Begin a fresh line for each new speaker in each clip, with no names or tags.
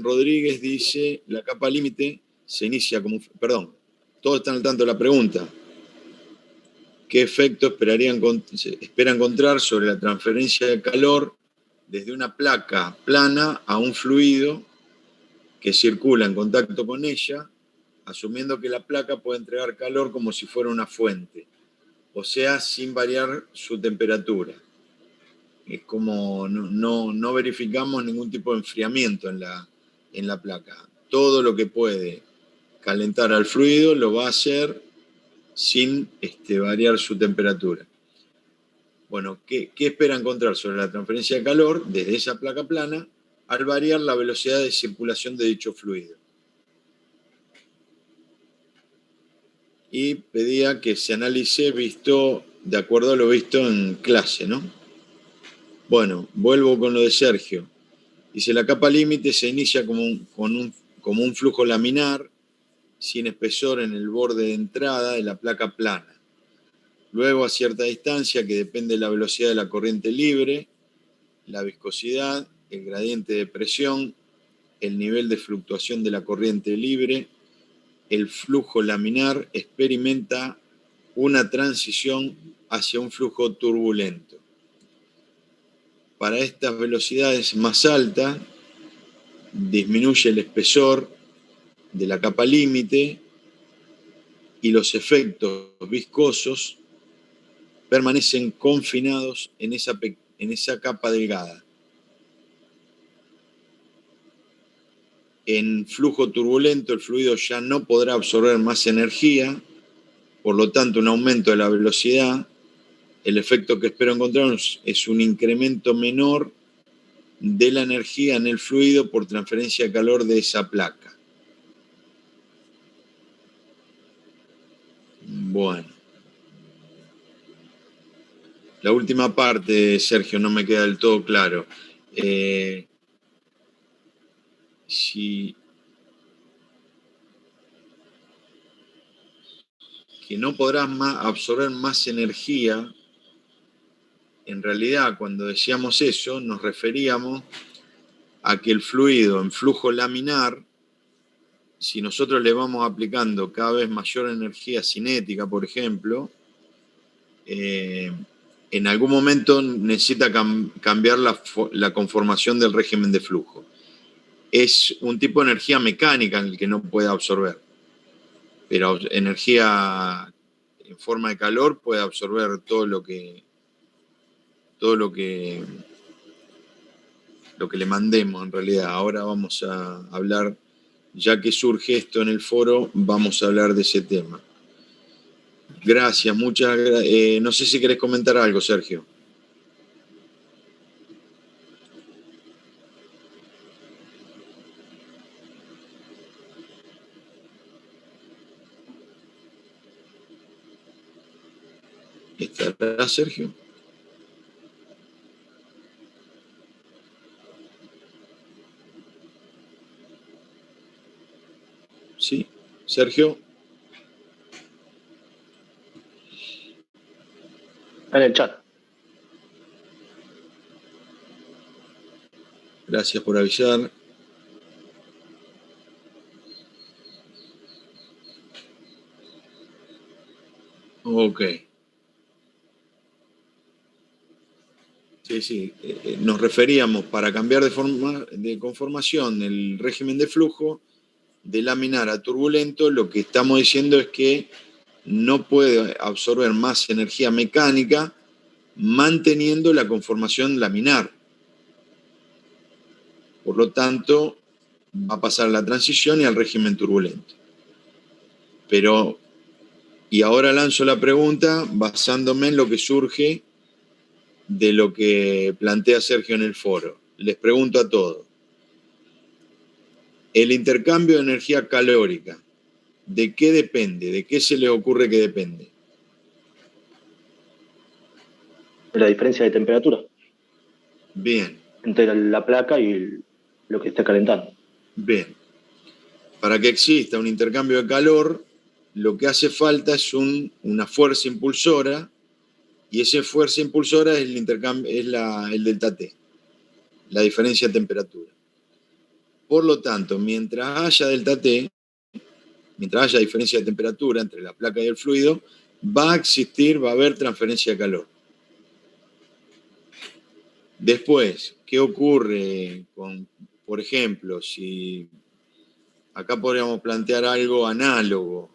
Rodríguez dice, la capa límite se inicia como... Perdón, todos están al tanto de la pregunta. ¿Qué efecto espera encontrar sobre la transferencia de calor desde una placa plana a un fluido que circula en contacto con ella, asumiendo que la placa puede entregar calor como si fuera una fuente, o sea, sin variar su temperatura? Es como no verificamos ningún tipo de enfriamiento en la placa. Todo lo que puede calentar al fluido lo va a hacer sin variar su temperatura. Bueno, ¿qué espera encontrar sobre la transferencia de calor desde esa placa plana al variar la velocidad de circulación de dicho fluido? Y pedía que se analice de acuerdo a lo visto en clase, ¿no? Bueno, vuelvo con lo de Sergio. Dice, la capa límite se inicia como un flujo laminar, sin espesor en el borde de entrada de la placa plana. Luego, a cierta distancia, que depende de la velocidad de la corriente libre, la viscosidad, el gradiente de presión, el nivel de fluctuación de la corriente libre, el flujo laminar experimenta una transición hacia un flujo turbulento. Para estas velocidades más altas, disminuye el espesor de la capa límite y los efectos viscosos permanecen confinados en esa capa delgada. En flujo turbulento, el fluido ya no podrá absorber más energía, por lo tanto, un aumento de la velocidad. El efecto que espero encontrar es un incremento menor de la energía en el fluido por transferencia de calor de esa placa. Bueno. La última parte, Sergio, no me queda del todo claro. Que no podrás absorber más energía. En realidad, cuando decíamos eso, nos referíamos a que el fluido en flujo laminar, si nosotros le vamos aplicando cada vez mayor energía cinética, por ejemplo, en algún momento necesita cambiar la conformación del régimen de flujo. Es un tipo de energía mecánica en el que no puede absorber, pero energía en forma de calor puede absorber todo lo que le mandemos en realidad. Ahora vamos a hablar, ya que surge esto en el foro, vamos a hablar de ese tema. Gracias, muchas gracias. No sé si querés comentar algo, Sergio. ¿Estará Sergio? Sí, Sergio.
En el chat.
Gracias por avisar. Ok. Sí. Nos referíamos para cambiar de conformación el régimen de flujo de laminar a turbulento. Lo que estamos diciendo es que no puede absorber más energía mecánica manteniendo la conformación laminar. Por lo tanto, va a pasar a la transición y al régimen turbulento. Y ahora lanzo la pregunta basándome en lo que surge de lo que plantea Sergio en el foro. Les pregunto a todos. El intercambio de energía calórica, ¿de qué depende? ¿De qué se les ocurre que depende?
De la diferencia de temperatura.
Bien.
Entre la placa y lo que está calentando.
Bien. Para que exista un intercambio de calor, lo que hace falta es una fuerza impulsora, y esa fuerza impulsora es el delta T, la diferencia de temperatura. Por lo tanto, mientras haya delta T, mientras haya diferencia de temperatura entre la placa y el fluido, va a haber transferencia de calor. Después, ¿qué ocurre con, por ejemplo, si acá podríamos plantear algo análogo?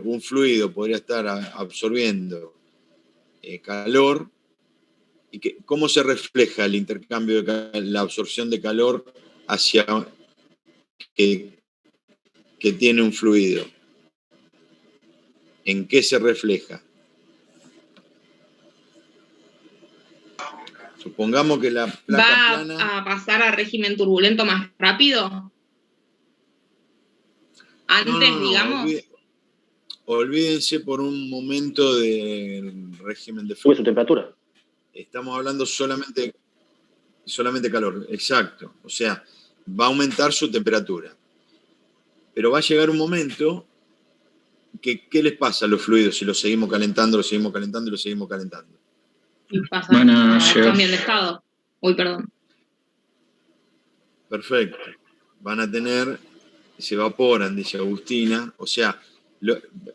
Un fluido podría estar absorbiendo calor. ¿Y cómo se refleja el intercambio de la absorción de calor hacia que tiene un fluido? ¿En qué se refleja? Supongamos que la placa
¿Va
plana...
a pasar a régimen turbulento más rápido? Antes,
No,
digamos.
olvídense por un momento del régimen de
Sube
fluido.
su temperatura.
Estamos hablando solamente calor, exacto. O sea, va a aumentar su temperatura. Pero va a llegar un momento que, ¿qué les pasa a los fluidos si los seguimos calentando, los seguimos calentando y los seguimos calentando?
Y pasa,
Van a llegar.
cambian de estado. Uy, perdón.
Perfecto. Van a tener, se evaporan, dice Agustina. O sea,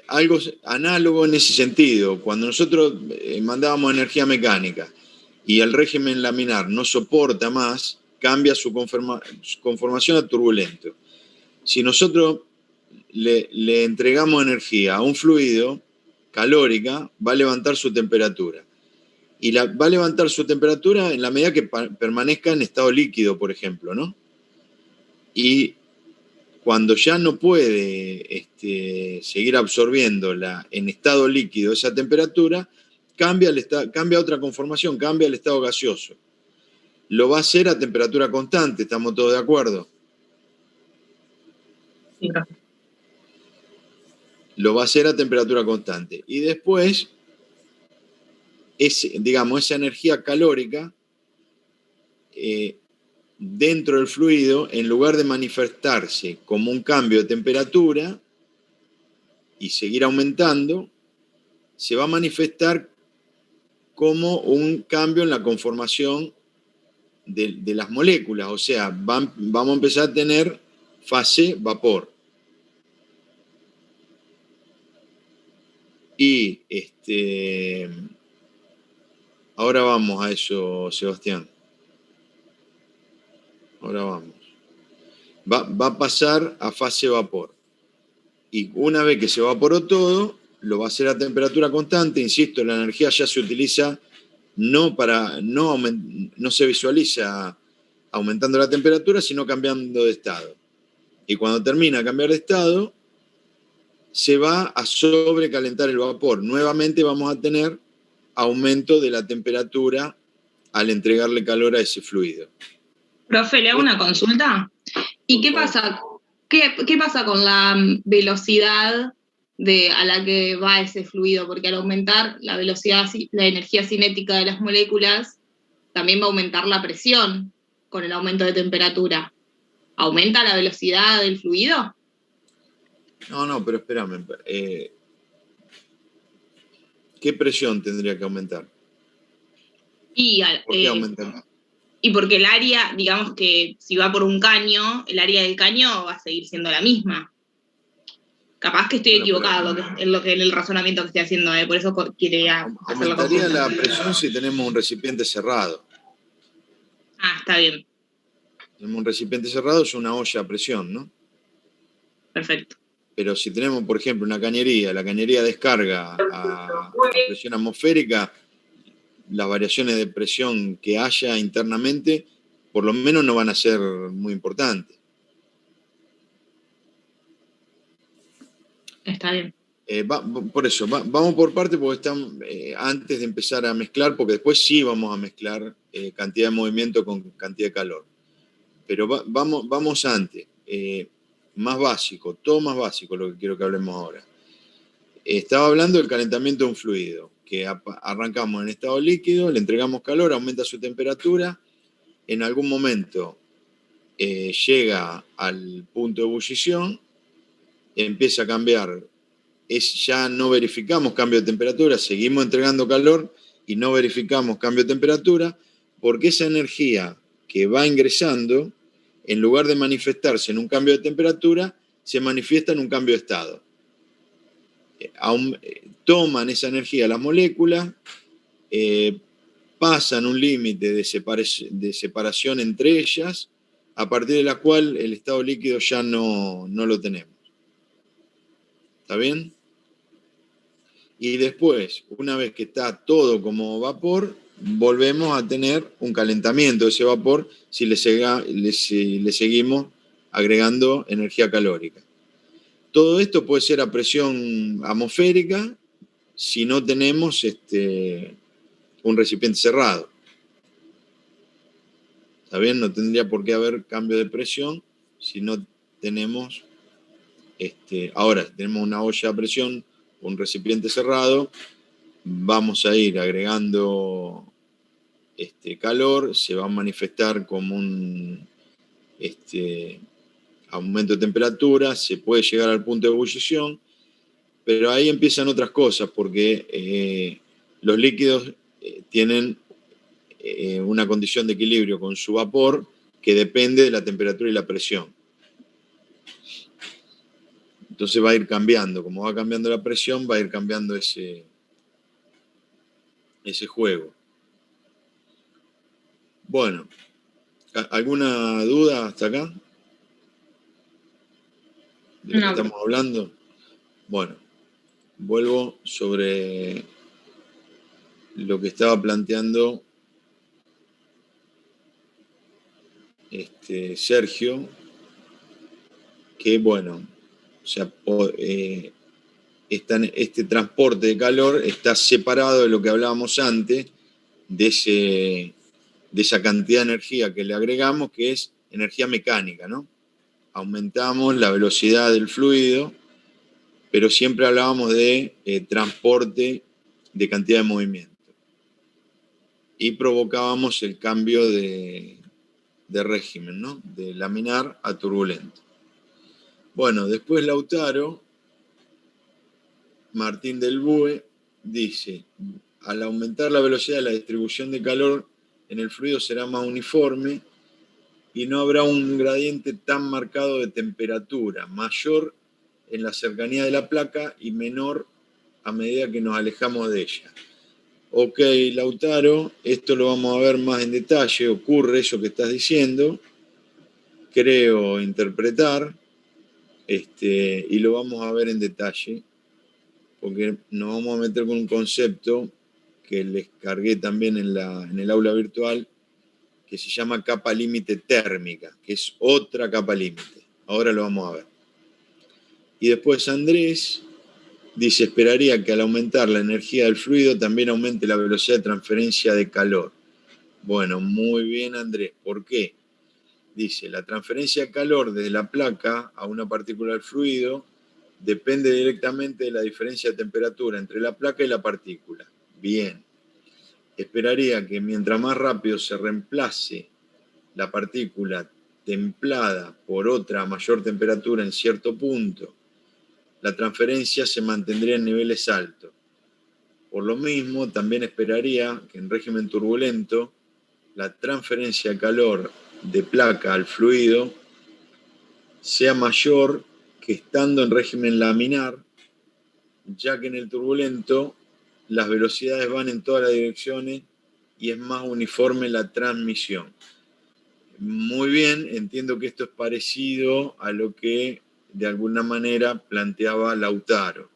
algo análogo en ese sentido. Cuando nosotros mandábamos energía mecánica y el régimen laminar no soporta más, cambia su conformación a turbulento. Si nosotros le entregamos energía a un fluido calórica, va a levantar su temperatura. Y va a levantar su temperatura en la medida que permanezca en estado líquido, por ejemplo, ¿no? Y cuando ya no puede seguir absorbiendo en estado líquido esa temperatura, cambia a otra conformación, cambia al estado gaseoso. Lo va a hacer a temperatura constante, ¿estamos todos de acuerdo?
Sí,
lo va a hacer a temperatura constante. Y después, esa energía calórica dentro del fluido, en lugar de manifestarse como un cambio de temperatura y seguir aumentando, se va a manifestar como un cambio en la conformación de las moléculas. O sea, vamos a empezar a tener fase vapor. Y ahora vamos a eso, Sebastián. Ahora vamos. Va a pasar a fase vapor. Y una vez que se evaporó todo, lo va a hacer a temperatura constante. Insisto, la energía ya se utiliza no se visualiza aumentando la temperatura, sino cambiando de estado. Y cuando termina de cambiar de estado, se va a sobrecalentar el vapor. Nuevamente vamos a tener aumento de la temperatura al entregarle calor a ese fluido.
Profe, ¿le hago una consulta? ¿Y qué pasa? ¿Qué pasa con la velocidad a la que va ese fluido? Porque al aumentar la velocidad, la energía cinética de las moléculas, también va a aumentar la presión con el aumento de temperatura. ¿Aumenta la velocidad del fluido?
No, pero espérame. ¿Qué presión tendría que aumentar? ¿Por qué aumentar?
Y porque el área, digamos que si va por un caño, el área del caño va a seguir siendo la misma. Capaz que estoy equivocado en el razonamiento que estoy haciendo, por eso quería hacer la consulta.
Aumentaría la presión si tenemos un recipiente cerrado.
Ah, está bien.
Tenemos un recipiente cerrado, es una olla a presión, ¿no?
Perfecto.
Pero si tenemos, por ejemplo, una cañería, la cañería descarga a presión atmosférica, las variaciones de presión que haya internamente, por lo menos no van a ser muy importantes.
Está bien.
Por eso, vamos por parte, porque están antes de empezar a mezclar, porque después sí vamos a mezclar cantidad de movimiento con cantidad de calor. Pero vamos antes, más básico, todo más básico lo que quiero que hablemos ahora. Estaba hablando del calentamiento de un fluido, que arrancamos en estado líquido, le entregamos calor, aumenta su temperatura, en algún momento llega al punto de ebullición, empieza a cambiar, ya no verificamos cambio de temperatura, seguimos entregando calor y no verificamos cambio de temperatura, porque esa energía que va ingresando en lugar de manifestarse en un cambio de temperatura, se manifiesta en un cambio de estado. Toman esa energía las moléculas, pasan un límite de separación entre ellas, a partir de la cual el estado líquido ya no lo tenemos. ¿Está bien? Y después, una vez que está todo como vapor, volvemos a tener un calentamiento de ese vapor si le seguimos agregando energía calórica. Todo esto puede ser a presión atmosférica si no tenemos un recipiente cerrado. ¿Está bien? No tendría por qué haber cambio de presión si no tenemos... ahora, tenemos una olla a presión, un recipiente cerrado, vamos a ir agregando calor, se va a manifestar como un aumento de temperatura, se puede llegar al punto de ebullición, pero ahí empiezan otras cosas, porque los líquidos tienen una condición de equilibrio con su vapor que depende de la temperatura y la presión. Entonces va a ir cambiando, como va cambiando la presión, va a ir cambiando ese juego. Bueno, ¿alguna duda hasta acá? ¿De lo que estamos hablando? Bueno, vuelvo sobre lo que estaba planteando Sergio, que bueno, o sea, este transporte de calor está separado de lo que hablábamos antes, de esa cantidad de energía que le agregamos, que es energía mecánica, ¿no? Aumentamos la velocidad del fluido, pero siempre hablábamos de transporte de cantidad de movimiento. Y provocábamos el cambio de régimen, ¿no? De laminar a turbulento. Bueno, después Lautaro, Martín del Bue, dice, al aumentar la velocidad de la distribución de calor en el fluido será más uniforme y no habrá un gradiente tan marcado de temperatura, mayor en la cercanía de la placa y menor a medida que nos alejamos de ella. Ok, Lautaro, esto lo vamos a ver más en detalle, ocurre eso que estás diciendo, creo interpretar, y lo vamos a ver en detalle, porque nos vamos a meter con un concepto que les cargué también en el aula virtual, que se llama capa límite térmica, que es otra capa límite. Ahora lo vamos a ver. Y después Andrés dice, esperaría que al aumentar la energía del fluido también aumente la velocidad de transferencia de calor. Bueno, muy bien Andrés. ¿Por qué? Dice, la transferencia de calor desde la placa a una partícula del fluido depende directamente de la diferencia de temperatura entre la placa y la partícula. Bien. Esperaría que mientras más rápido se reemplace la partícula templada por otra a mayor temperatura en cierto punto, la transferencia se mantendría en niveles altos. Por lo mismo, también esperaría que en régimen turbulento la transferencia de calor de placa al fluido sea mayor que estando en régimen laminar, ya que en el turbulento las velocidades van en todas las direcciones y es más uniforme la transmisión. Muy bien, entiendo que esto es parecido a lo que de alguna manera planteaba Lautaro.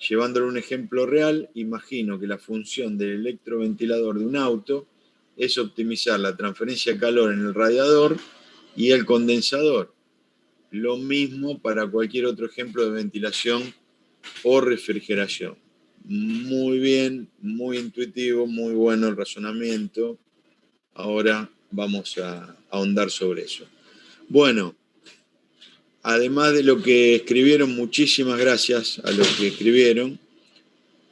Llevándolo a un ejemplo real, imagino que la función del electroventilador de un auto es optimizar la transferencia de calor en el radiador y el condensador. Lo mismo para cualquier otro ejemplo de ventilación o refrigeración. Muy bien, muy intuitivo, muy bueno el razonamiento. Ahora vamos a ahondar sobre eso. Bueno, además de lo que escribieron, muchísimas gracias a los que escribieron.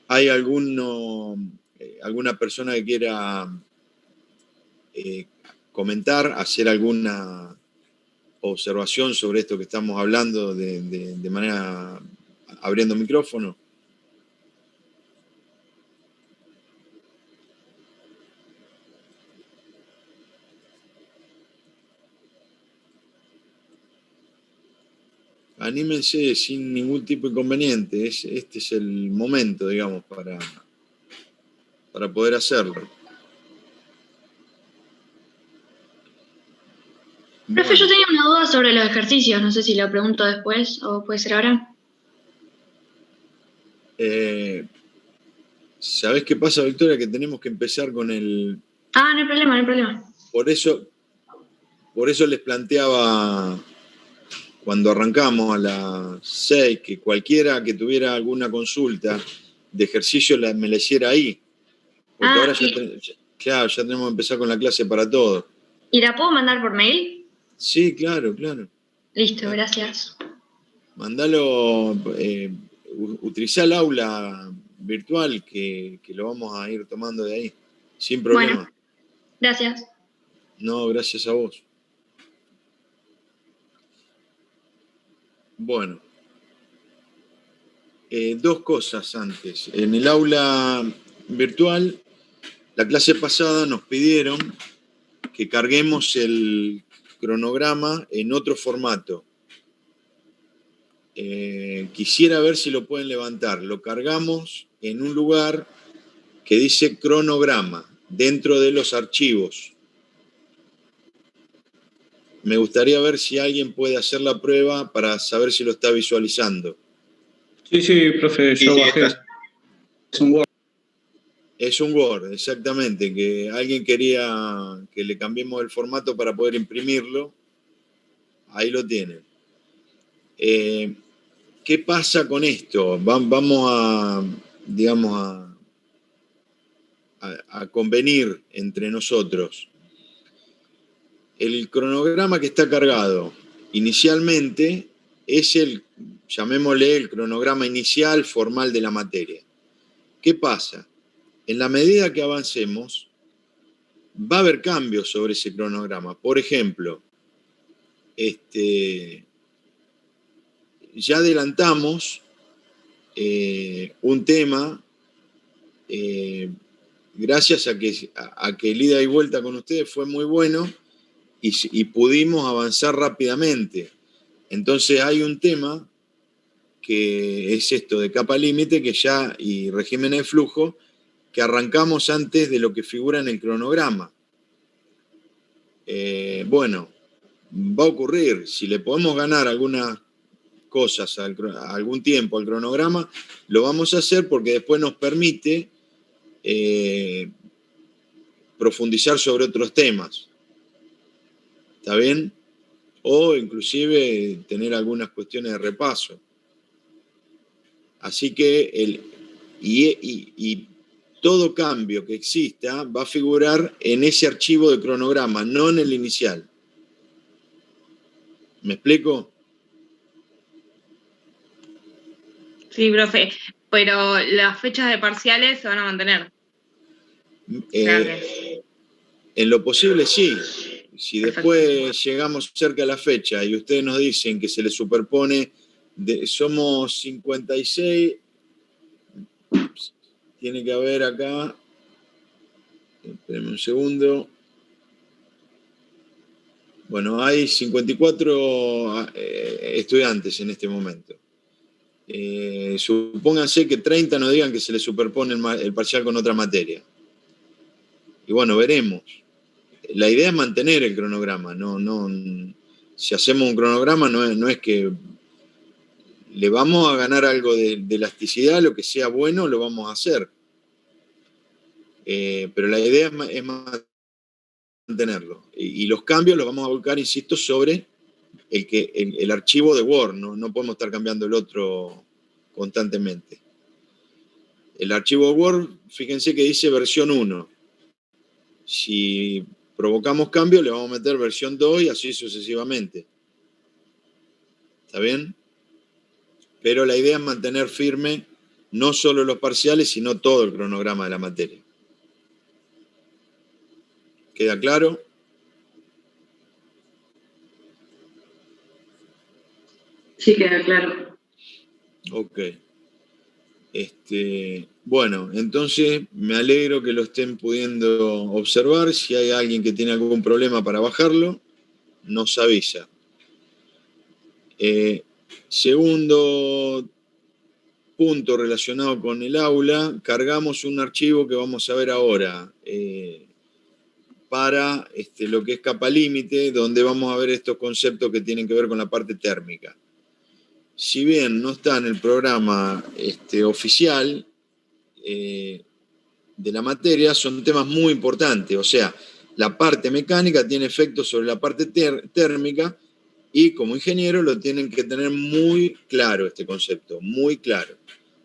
¿Hay alguna persona que quiera comentar, hacer alguna observación sobre esto que estamos hablando de manera abriendo micrófono? Anímense sin ningún tipo de inconveniente. Este es el momento, digamos, para poder hacerlo.
Profe, yo
Bueno,
tenía una duda sobre los ejercicios, no sé si lo pregunto después o puede ser ahora.
¿sabés qué pasa, Victoria? Que tenemos que empezar con el...
Ah, no hay problema, no hay problema.
Por eso les planteaba cuando arrancamos a las 6 que cualquiera que tuviera alguna consulta de ejercicio me la hiciera ahí. Porque ahora claro, ya tenemos que empezar con la clase para todos.
¿Y la puedo mandar por mail?
Sí, claro.
Listo,
Claro.
gracias.
Mandalo, utilizá el aula virtual que lo vamos a ir tomando de ahí, sin problema.
Bueno, gracias.
No, gracias a vos. Bueno, dos cosas antes. En el aula virtual, la clase pasada nos pidieron que carguemos el cronograma en otro formato. Quisiera ver si lo pueden levantar. Lo cargamos en un lugar que dice cronograma, dentro de los archivos. Me gustaría ver si alguien puede hacer la prueba para saber si lo está visualizando.
Sí, profe, yo bajé. Es un Word.
Es un Word, exactamente, que alguien quería que le cambiemos el formato para poder imprimirlo. Ahí lo tienen. ¿Qué pasa con esto? Vamos a, digamos, a convenir entre nosotros. El cronograma que está cargado inicialmente es llamémosle el cronograma inicial formal de la materia. ¿Qué pasa? En la medida que avancemos, va a haber cambios sobre ese cronograma. Por ejemplo, ya adelantamos un tema gracias a que el ida y vuelta con ustedes fue muy bueno y pudimos avanzar rápidamente. Entonces hay un tema que es esto de capa límite y regímenes de flujo que arrancamos antes de lo que figura en el cronograma. Bueno, va a ocurrir. Si le podemos ganar algunas cosas, algún tiempo al cronograma, lo vamos a hacer porque después nos permite profundizar sobre otros temas. ¿Está bien? O inclusive tener algunas cuestiones de repaso. Así que todo cambio que exista va a figurar en ese archivo de cronograma, no en el inicial. ¿Me explico?
Sí, profe, pero las fechas de parciales se van a mantener.
En lo posible sí. Si después llegamos cerca de la fecha y ustedes nos dicen que se les superpone, somos 56, tiene que haber acá, espérenme un segundo. Bueno, hay 54 estudiantes en este momento. Supónganse que 30 nos digan que se les superpone el parcial con otra materia. Y bueno, veremos. La idea es mantener el cronograma. Si hacemos un cronograma no es que le vamos a ganar algo de elasticidad, lo que sea bueno lo vamos a hacer. Pero la idea es mantenerlo. Y los cambios los vamos a volcar, insisto, sobre el archivo de Word. No podemos estar cambiando el otro constantemente. El archivo de Word, fíjense que dice versión 1. Si provocamos cambio, le vamos a meter versión 2 y así sucesivamente. ¿Está bien? Pero la idea es mantener firme no solo los parciales, sino todo el cronograma de la materia. ¿Queda claro?
Sí, queda claro.
Ok. Bueno, entonces me alegro que lo estén pudiendo observar. Si hay alguien que tiene algún problema para bajarlo, nos avisa. Segundo punto relacionado con el aula, cargamos un archivo que vamos a ver ahora para lo que es capa límite, donde vamos a ver estos conceptos que tienen que ver con la parte térmica. Si bien no está en el programa oficial de la materia, son temas muy importantes. O sea, la parte mecánica tiene efectos sobre la parte térmica y como ingeniero lo tienen que tener muy claro este concepto, muy claro,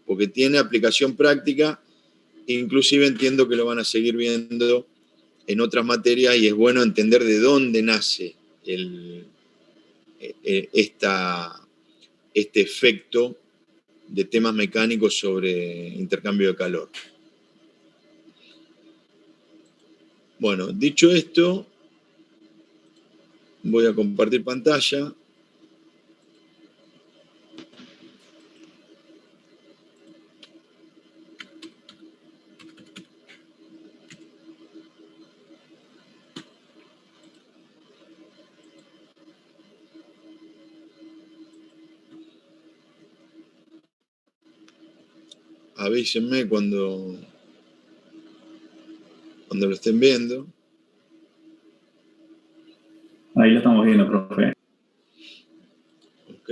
porque tiene aplicación práctica, inclusive entiendo que lo van a seguir viendo en otras materias y es bueno entender de dónde nace este efecto de temas mecánicos sobre intercambio de calor. Bueno, dicho esto, voy a compartir pantalla. Avísenme cuando lo estén viendo.
Ahí lo estamos viendo, profe.
Ok.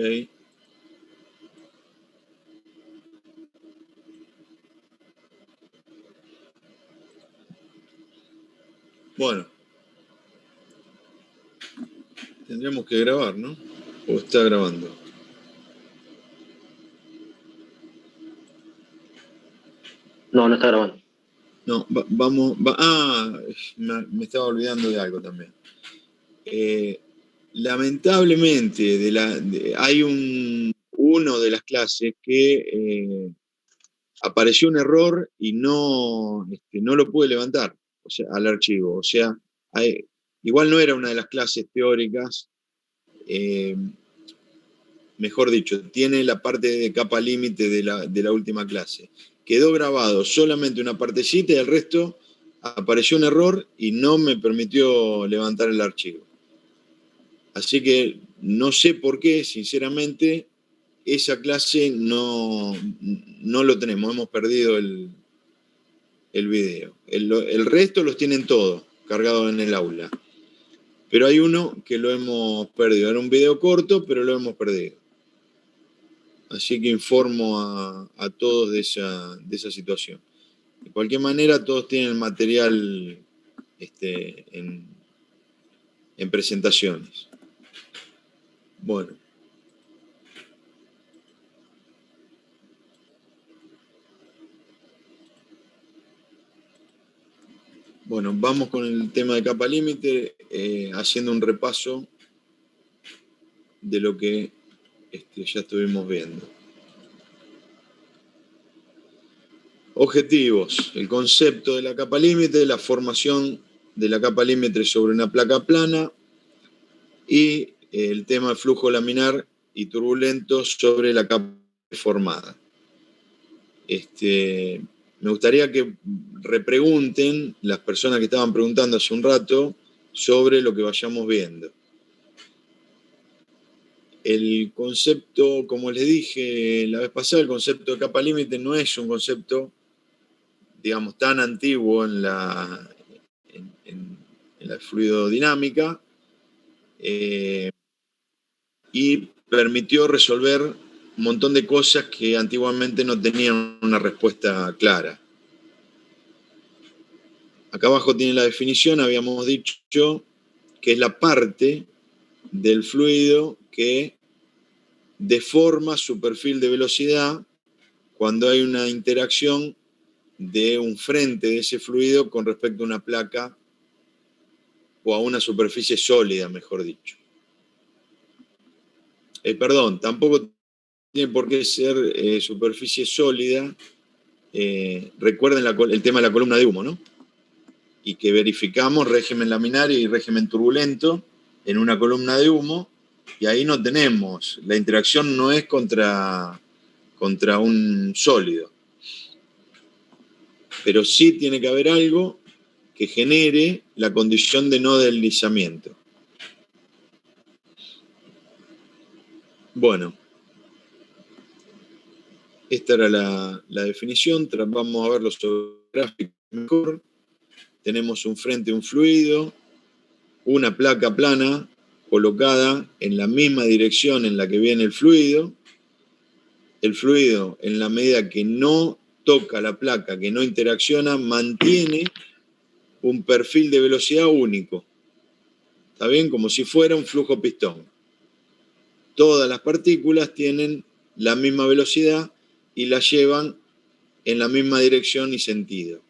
Bueno. Tendríamos que grabar, ¿no? ¿O está grabando?
No, no está grabando.
No, me estaba olvidando de algo también. Lamentablemente, hay uno de las clases que apareció un error y no lo pude levantar, o sea, al archivo. O sea, igual no era una de las clases teóricas, mejor dicho, tiene la parte de capa límite de la última clase. Quedó grabado solamente una partecita y el resto apareció un error y no me permitió levantar el archivo. Así que no sé por qué, sinceramente, esa clase no lo tenemos, hemos perdido el video. El resto los tienen todos cargados en el aula. Pero hay uno que lo hemos perdido. Era un video corto, pero lo hemos perdido. Así que informo a todos de esa situación. De cualquier manera, todos tienen material en presentaciones. Bueno. Bueno, vamos con el tema de capa límite, haciendo un repaso de lo que ya estuvimos viendo. Objetivos: el concepto de la capa límite, la formación de la capa límite sobre una placa plana y el tema de flujo laminar y turbulento sobre la capa formada. Me gustaría que repregunten las personas que estaban preguntando hace un rato sobre lo que vayamos viendo. El concepto, como les dije la vez pasada, el concepto de capa límite no es un concepto, digamos, tan antiguo en la fluidodinámica y permitió resolver un montón de cosas que antiguamente no tenían una respuesta clara. Acá abajo tiene la definición, habíamos dicho que es la parte del fluido que deforma su perfil de velocidad cuando hay una interacción de un frente de ese fluido con respecto a una placa o a una superficie sólida, mejor dicho. Perdón, tampoco tiene por qué ser superficie sólida. Recuerden el tema de la columna de humo, ¿no? Y que verificamos régimen laminario y régimen turbulento en una columna de humo, y ahí no tenemos, la interacción no es contra un sólido. Pero sí tiene que haber algo que genere la condición de no deslizamiento. Bueno, esta era la definición. Vamos a verlo sobre el gráfico mejor. Tenemos un frente, un fluido, una placa plana colocada en la misma dirección en la que viene el fluido. El fluido, en la medida que no toca la placa, que no interacciona, mantiene un perfil de velocidad único. ¿Está bien? Como si fuera un flujo pistón. Todas las partículas tienen la misma velocidad y la llevan en la misma dirección y sentido.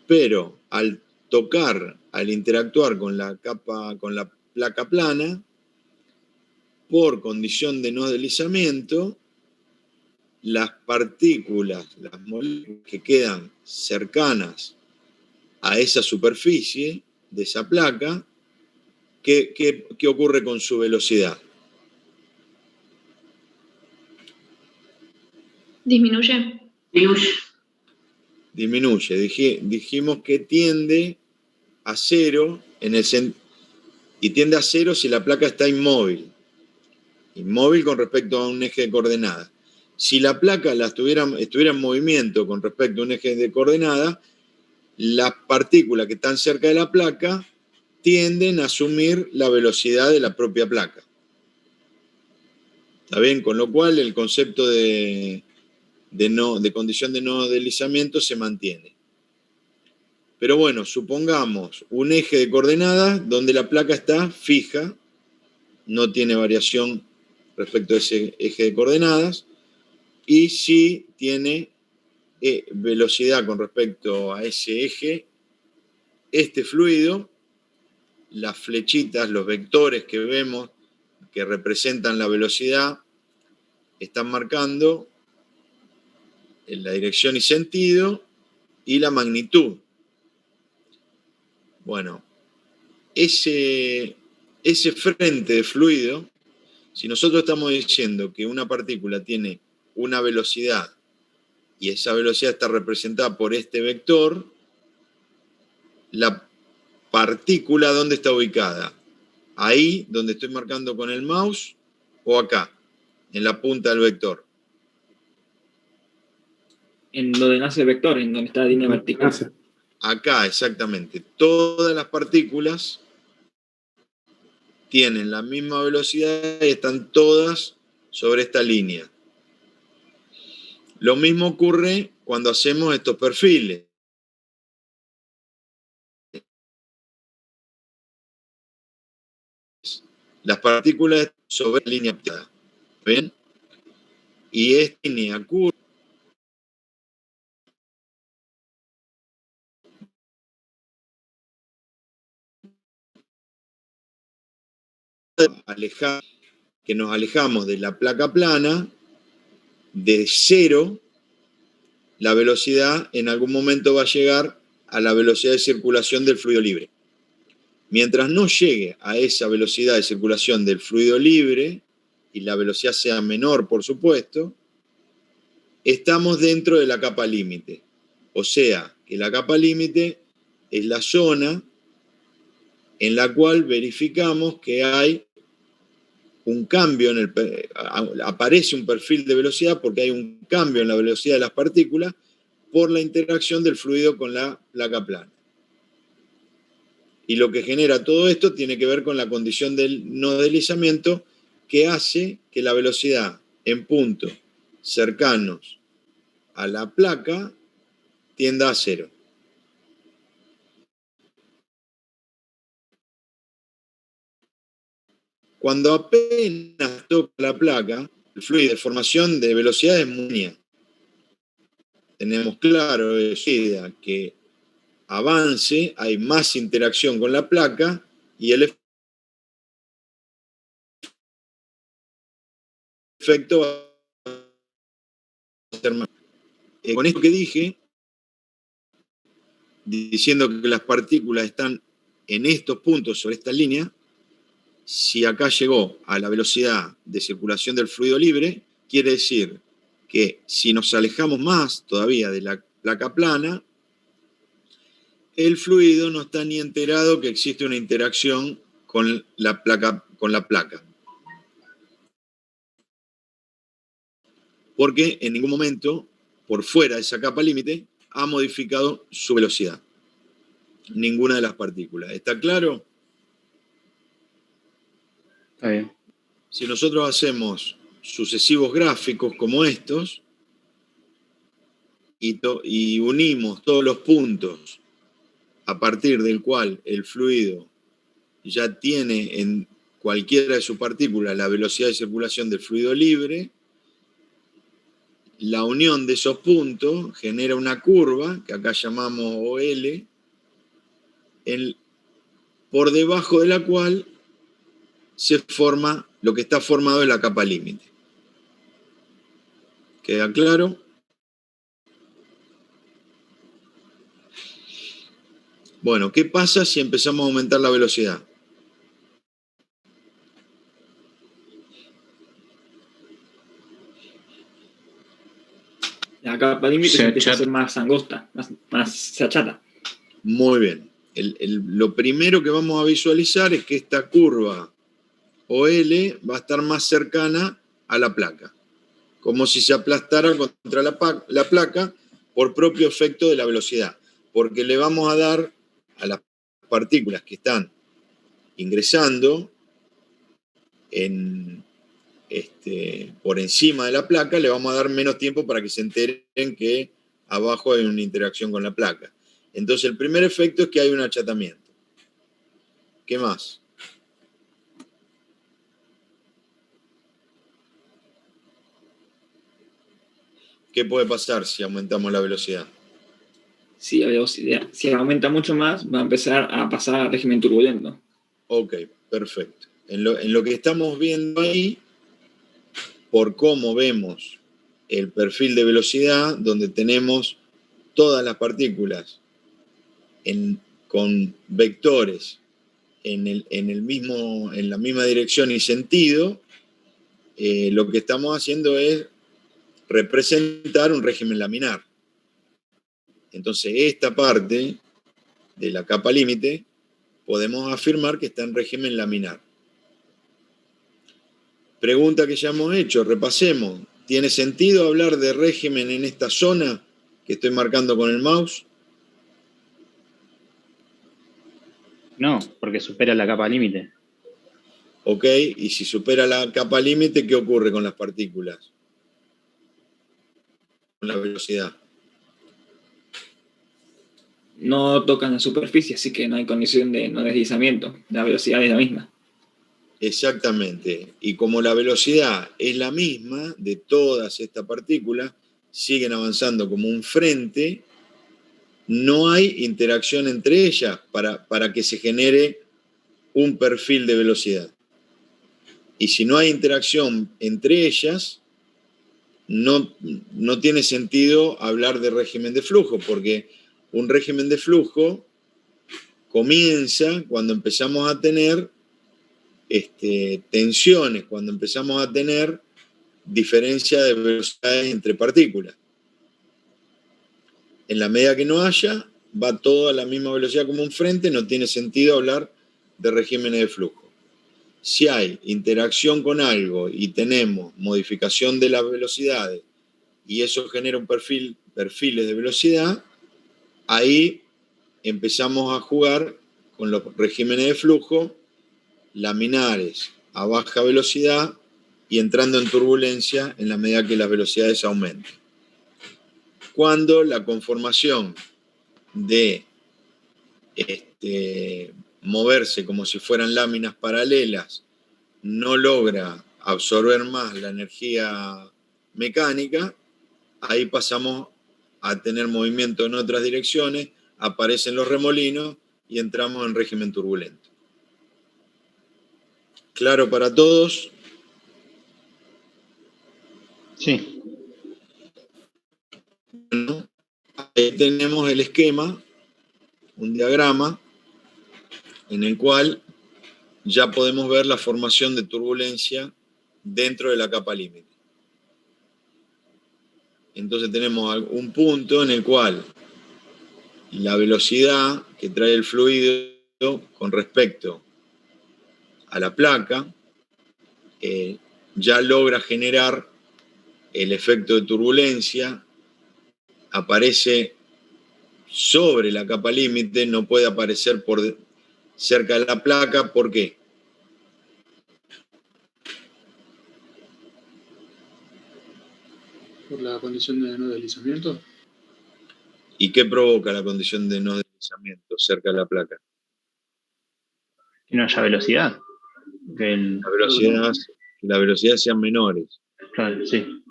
Pero al tocar, al interactuar con la placa plana, por condición de no deslizamiento, las partículas, las moléculas que quedan cercanas a esa superficie de esa placa, ¿qué ocurre con su velocidad?
Disminuye.
Disminuye. Dijimos que tiende a cero y tiende a cero si la placa está inmóvil. Inmóvil con respecto a un eje de coordenadas. Si la placa estuviera en movimiento con respecto a un eje de coordenadas, las partículas que están cerca de la placa tienden a asumir la velocidad de la propia placa. ¿Está bien? Con lo cual el concepto de condición de no deslizamiento se mantiene. Pero bueno, supongamos un eje de coordenadas donde la placa está fija, no tiene variación respecto a ese eje de coordenadas, y sí tiene velocidad con respecto a ese eje. Este fluido, las flechitas, los vectores que vemos que representan la velocidad, están marcando en la dirección y sentido y la magnitud. Bueno, ese frente de fluido, si nosotros estamos diciendo que una partícula tiene una velocidad y esa velocidad está representada por este vector, la partícula, ¿dónde está ubicada? Ahí donde estoy marcando con el mouse o acá, en la punta del vector.
En donde nace el vector, en donde está la línea vertical.
Acá, exactamente. Todas las partículas tienen la misma velocidad y están todas sobre esta línea. Lo mismo ocurre cuando hacemos estos perfiles. Las partículas sobre la línea pintada. ¿Ven? Y esta línea curva que nos alejamos de la placa plana, de cero, la velocidad en algún momento va a llegar a la velocidad de circulación del fluido libre. Mientras no llegue a esa velocidad de circulación del fluido libre, y la velocidad sea menor, por supuesto, estamos dentro de la capa límite. O sea, que la capa límite es la zona en la cual verificamos que hay un cambio aparece un perfil de velocidad porque hay un cambio en la velocidad de las partículas por la interacción del fluido con la placa plana. Y lo que genera todo esto tiene que ver con la condición del no deslizamiento que hace que la velocidad en puntos cercanos a la placa tienda a cero. Cuando apenas toca la placa, el fluido de formación de velocidad es muy pequeña. Tenemos claro que avance, hay más interacción con la placa y el efecto va a ser más. Con esto que dije, diciendo que las partículas están en estos puntos sobre esta línea, si acá llegó a la velocidad de circulación del fluido libre, quiere decir que si nos alejamos más todavía de la placa plana, el fluido no está ni enterado que existe una interacción con la placa. porque en ningún momento, por fuera de esa capa límite, ha modificado su velocidad. Ninguna de las partículas. ¿Está claro?
Está bien.
Si nosotros hacemos sucesivos gráficos como estos y unimos todos los puntos a partir del cual el fluido ya tiene en cualquiera de sus partículas la velocidad de circulación del fluido libre, la unión de esos puntos genera una curva, que acá llamamos OL, por debajo de la cual se forma lo que está formado en la capa límite. ¿Queda claro? Bueno, ¿qué pasa si empezamos a aumentar la velocidad?
La capa límite
Se
se empieza a
achata.
hacer más angosta, se achata.
Muy bien. Lo primero que vamos a visualizar es que esta curva OL va a estar más cercana a la placa, como si se aplastara contra la placa por propio efecto de la velocidad, porque le vamos a dar a las partículas que están ingresando por encima de la placa, le vamos a dar menos tiempo para que se enteren que abajo hay una interacción con la placa. Entonces el primer efecto es que hay un achatamiento. ¿Qué más? ¿Qué puede pasar si aumentamos la velocidad?
Si aumenta mucho más, va a empezar a pasar al régimen turbulento.
Ok, perfecto. En lo que estamos viendo ahí, por cómo vemos el perfil de velocidad, donde tenemos todas las partículas con vectores en la misma dirección y sentido, lo que estamos haciendo es representar un régimen laminar. Entonces, esta parte de la capa límite podemos afirmar que está en régimen laminar. Pregunta que ya hemos hecho, repasemos. ¿Tiene sentido hablar de régimen en esta zona que estoy marcando con el mouse?
No, porque supera la capa límite.
Ok, y si supera la capa límite, ¿qué ocurre con las partículas? Con la velocidad.
No tocan la superficie, así que no hay condición de no deslizamiento. La velocidad es la misma.
Exactamente. Y como la velocidad es la misma de todas estas partículas, siguen avanzando como un frente, no hay interacción entre ellas para que se genere un perfil de velocidad. Y si no hay interacción entre ellas, no tiene sentido hablar de régimen de flujo, porque un régimen de flujo comienza cuando empezamos a tener tensiones, cuando empezamos a tener diferencia de velocidades entre partículas. En la medida que no haya, va todo a la misma velocidad como un frente, no tiene sentido hablar de regímenes de flujo. Si hay interacción con algo y tenemos modificación de las velocidades y eso genera un perfiles de velocidad, ahí empezamos a jugar con los regímenes de flujo laminares a baja velocidad y entrando en turbulencia en la medida que las velocidades aumenten. Cuando la conformación de moverse como si fueran láminas paralelas no logra absorber más la energía mecánica, ahí pasamos a tener movimiento en otras direcciones, aparecen los remolinos y entramos en régimen turbulento. ¿Claro para todos?
Sí.
Bueno, ahí tenemos el esquema, un diagrama, en el cual ya podemos ver la formación de turbulencia dentro de la capa límite. Entonces tenemos un punto en el cual la velocidad que trae el fluido con respecto a la placa ya logra generar el efecto de turbulencia aparece sobre la capa límite, no puede aparecer cerca de la placa. ¿Por qué?
Por la condición de no deslizamiento.
¿Y qué provoca la condición de no deslizamiento cerca de la placa?
Que no haya velocidad.
La velocidad sean menores.
Claro, sí.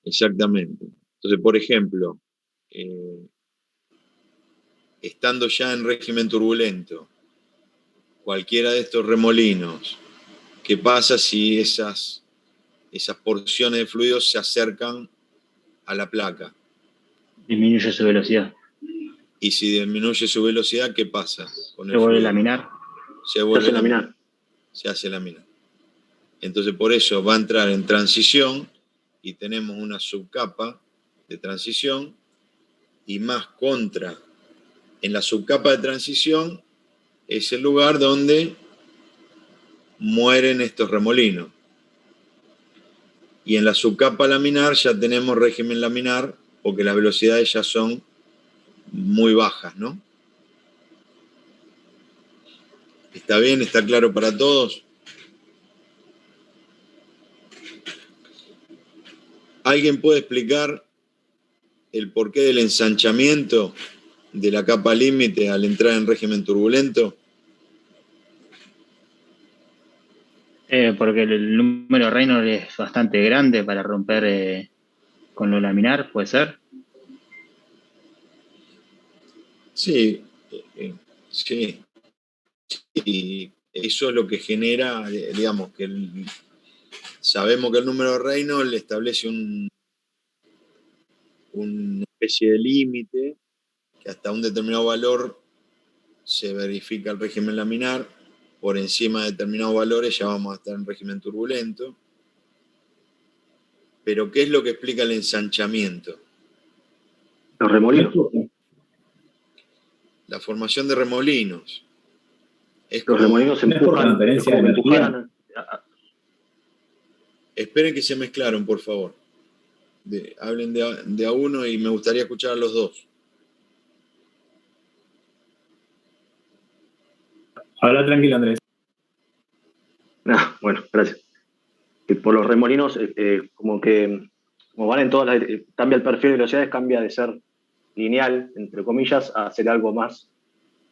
Exactamente. Entonces, por ejemplo, estando ya en régimen turbulento, cualquiera de estos remolinos, ¿qué pasa si esas porciones de fluido se acercan a la placa?
Disminuye su velocidad.
Y si disminuye su velocidad, ¿qué pasa con el
Se vuelve
fluido?
laminar.
Se vuelve
hace laminar.
Se hace laminar. Entonces, por eso va a entrar en transición y tenemos una subcapa de transición y más contra. En la subcapa de transición es el lugar donde mueren estos remolinos. Y en la subcapa laminar ya tenemos régimen laminar porque las velocidades ya son muy bajas, ¿no? ¿Está bien? ¿Está claro para todos? ¿Alguien puede explicar el porqué del ensanchamiento de la capa límite al entrar en régimen turbulento?
Porque el número Reynolds es bastante grande para romper con lo laminar, ¿puede ser?
Sí, sí. Y eso es lo que genera, digamos, que sabemos que el número de Reynolds establece una especie de límite que hasta un determinado valor se verifica el régimen laminar. Por encima de determinados valores ya vamos a estar en régimen turbulento. Pero ¿qué es lo que explica el ensanchamiento?
Los remolinos.
La formación de remolinos.
Los remolinos
No es por
empujan. Es
transferencia
como
de
que
energía.
empujaran.
Esperen que se mezclaron, por favor. Hablen de a uno y me gustaría escuchar a los dos.
Habla tranquilo, Andrés.
Bueno, gracias. Por los remolinos, como van en todas las. Cambia el perfil de velocidades, cambia de ser lineal, entre comillas, a ser algo más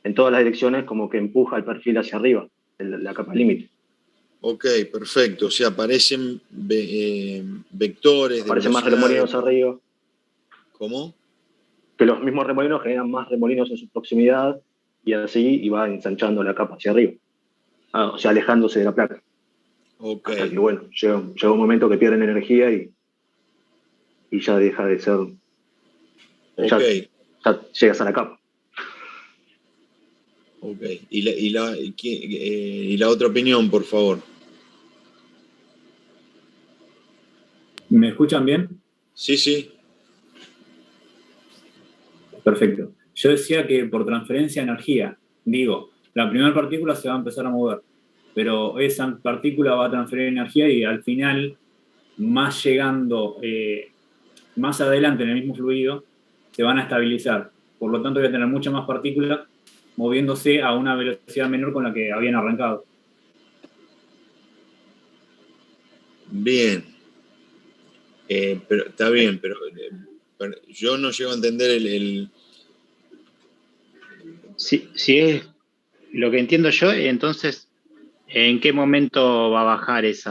en todas las direcciones, como que empuja el perfil hacia arriba, la capa límite.
Ok, perfecto. O sea, aparecen vectores.
Aparecen más remolinos arriba.
¿Cómo?
Que los mismos remolinos generan más remolinos en su proximidad y así y va ensanchando la capa hacia arriba. O sea, alejándose de la placa.
Ok.
Hasta que, bueno, llega un momento que pierden energía y ya deja de ser. Ya llegas a la capa.
Ok. Y la otra opinión, por favor.
¿Me escuchan bien?
Sí, sí.
Perfecto. Yo decía que por transferencia de energía, digo, la primera partícula se va a empezar a mover, pero esa partícula va a transferir energía y al final, más llegando más adelante en el mismo fluido, se van a estabilizar. Por lo tanto, voy a tener muchas más partículas moviéndose a una velocidad menor con la que habían arrancado.
Bien. Pero está bien, pero yo no llego a entender
Si es lo que entiendo yo, entonces, ¿en qué momento va a bajar ese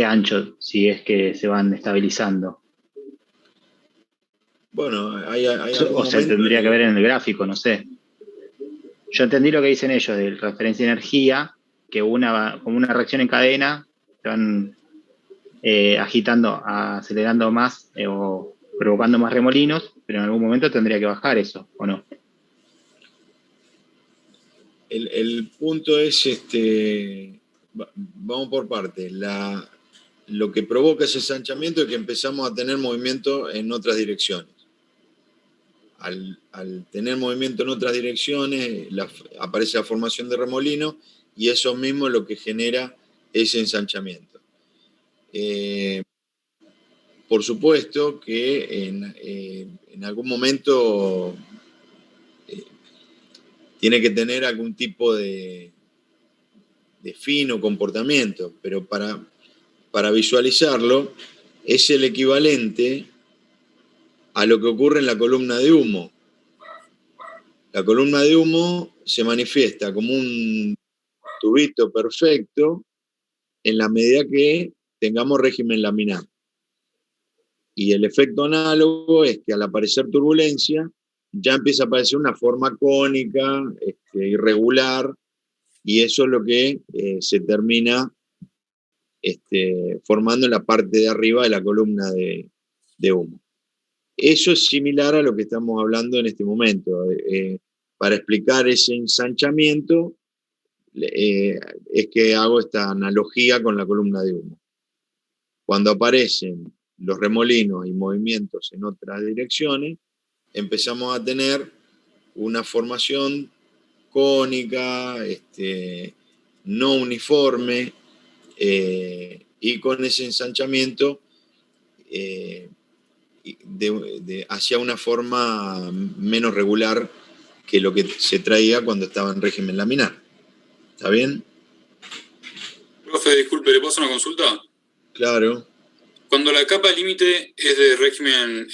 ancho si es que se van estabilizando?
Bueno, hay
O sea, tendría que ver en el gráfico, no sé. Yo entendí lo que dicen ellos de transferencia de energía, que como una reacción en cadena, se van agitando, acelerando más o provocando más remolinos, pero en algún momento tendría que bajar eso, ¿o no?
El punto es, vamos por partes. Lo que provoca ese ensanchamiento es que empezamos a tener movimiento en otras direcciones. Al tener movimiento en otras direcciones, aparece la formación de remolino y eso mismo es lo que genera ese ensanchamiento. Por supuesto que en algún momento tiene que tener algún tipo de fin o comportamiento, pero para visualizarlo es el equivalente a lo que ocurre en la columna de humo. La columna de humo se manifiesta como un tubito perfecto en la medida que tengamos régimen laminar. Y el efecto análogo es que al aparecer turbulencia ya empieza a aparecer una forma cónica, irregular, y eso es lo que se termina formando en la parte de arriba de la columna de humo. Eso es similar a lo que estamos hablando en este momento. Para explicar ese ensanchamiento, es que hago esta analogía con la columna de humo. Cuando aparecen los remolinos y movimientos en otras direcciones, empezamos a tener una formación cónica, no uniforme, y con ese ensanchamiento hacia una forma menos regular que lo que se traía cuando estaba en régimen laminar. ¿Está bien?
Profe, disculpe, ¿le puedo hacer una consulta?
Claro.
Cuando la capa límite es de régimen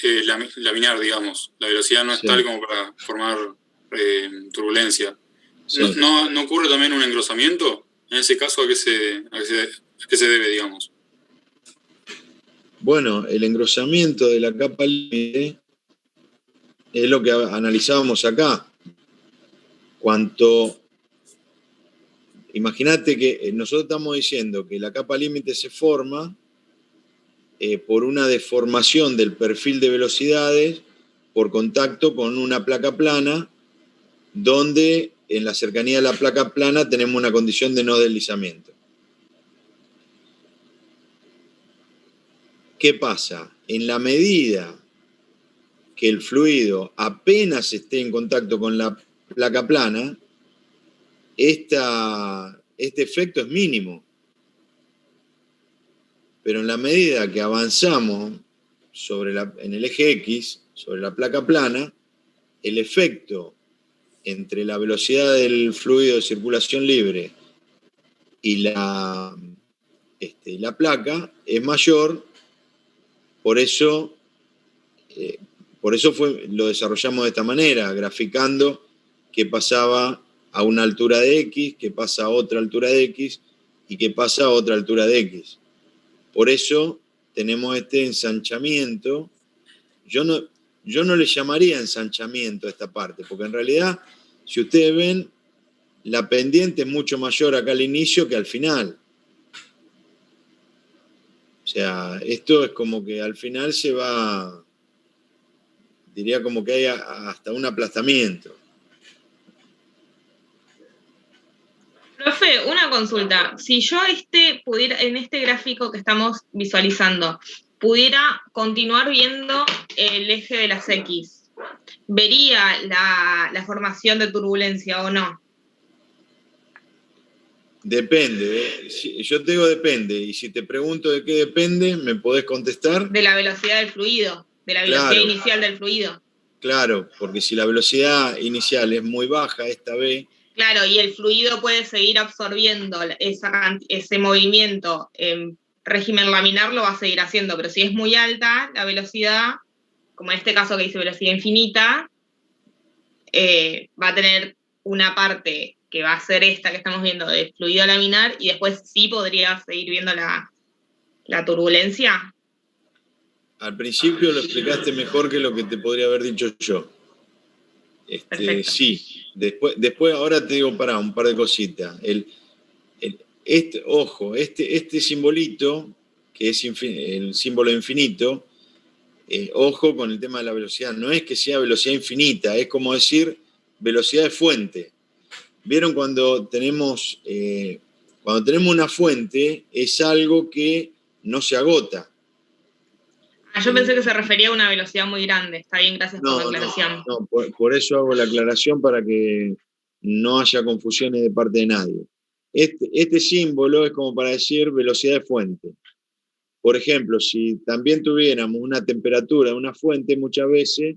laminar, digamos, la velocidad no es tal como para formar turbulencia,
sí.
¿No ocurre también un engrosamiento? En ese caso, ¿a qué se debe, digamos?
Bueno, el engrosamiento de la capa límite es lo que analizábamos acá. Imagínate que nosotros estamos diciendo que la capa límite se forma por una deformación del perfil de velocidades por contacto con una placa plana, donde en la cercanía de la placa plana tenemos una condición de no deslizamiento. ¿Qué pasa? En la medida que el fluido apenas esté en contacto con la placa plana, este efecto es mínimo. Pero en la medida que avanzamos en el eje X, sobre la placa plana, el efecto entre la velocidad del fluido de circulación libre y la placa es mayor. Por eso lo desarrollamos de esta manera, graficando qué pasaba a una altura de X, qué pasa a otra altura de X y qué pasa a otra altura de X. Por eso tenemos este ensanchamiento. Yo no le llamaría ensanchamiento a esta parte, porque en realidad, si ustedes ven, la pendiente es mucho mayor acá al inicio que al final. O sea, esto es como que al final se va, diría como que hay hasta un aplastamiento.
Profe, una consulta. Si yo pudiera, en este gráfico que estamos visualizando, pudiera continuar viendo el eje de las X, ¿vería la formación de turbulencia o no?
Depende. Yo te digo depende, y si te pregunto de qué depende, ¿me podés contestar?
De la velocidad del fluido, de la velocidad inicial del fluido.
Claro, porque si la velocidad inicial es muy baja, esta B...
Claro, y el fluido puede seguir absorbiendo ese movimiento en régimen laminar, lo va a seguir haciendo, pero si es muy alta la velocidad, como en este caso que dice velocidad infinita, va a tener una parte que va a ser esta que estamos viendo de fluido laminar, y después sí podría seguir viendo la turbulencia.
Al principio lo explicaste mejor que lo que te podría haber dicho yo. Sí. Después ahora te digo, un par de cositas. Ojo, este simbolito, que es el símbolo infinito, ojo con el tema de la velocidad. No es que sea velocidad infinita, es como decir velocidad de fuente. ¿Vieron cuando tenemos una fuente? Es algo que no se agota.
Yo pensé que se refería a una velocidad muy grande. Está bien, gracias por la aclaración.
No, por eso hago la aclaración, para que no haya confusiones de parte de nadie. Este símbolo es como para decir velocidad de fuente. Por ejemplo, si también tuviéramos una temperatura de una fuente, muchas veces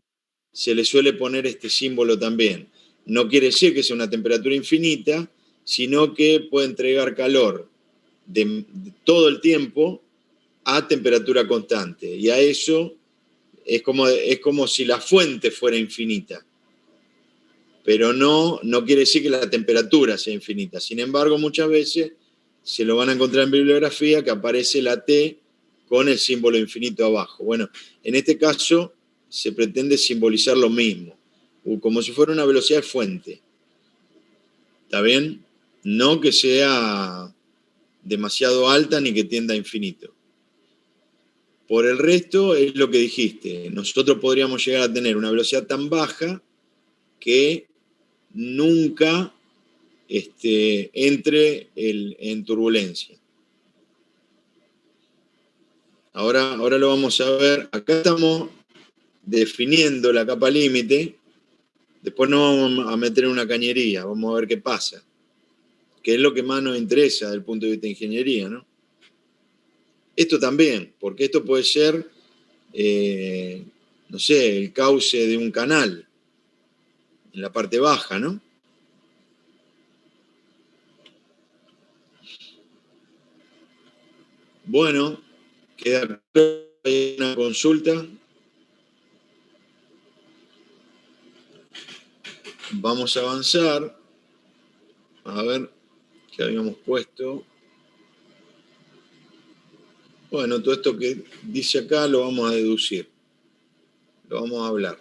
se le suele poner este símbolo también. No quiere decir que sea una temperatura infinita, sino que puede entregar calor de todo el tiempo a temperatura constante. Y a eso es como si la fuente fuera infinita. Pero no quiere decir que la temperatura sea infinita. Sin embargo, muchas veces se lo van a encontrar en bibliografía que aparece la T con el símbolo infinito abajo. Bueno, en este caso se pretende simbolizar lo mismo, como si fuera una velocidad de fuente. ¿Está bien? No que sea demasiado alta ni que tienda a infinito. Por el resto, es lo que dijiste. Nosotros podríamos llegar a tener una velocidad tan baja que nunca entre en turbulencia. Ahora lo vamos a ver. Acá estamos definiendo la capa límite. Después nos vamos a meter en una cañería. Vamos a ver qué pasa. Que es lo que más nos interesa desde el punto de vista de ingeniería, ¿no? Esto también, porque esto puede ser, no sé, el cauce de un canal en la parte baja, ¿no? Bueno, queda una consulta. Vamos a avanzar. A ver qué habíamos puesto. Bueno, todo esto que dice acá lo vamos a deducir. Lo vamos a hablar.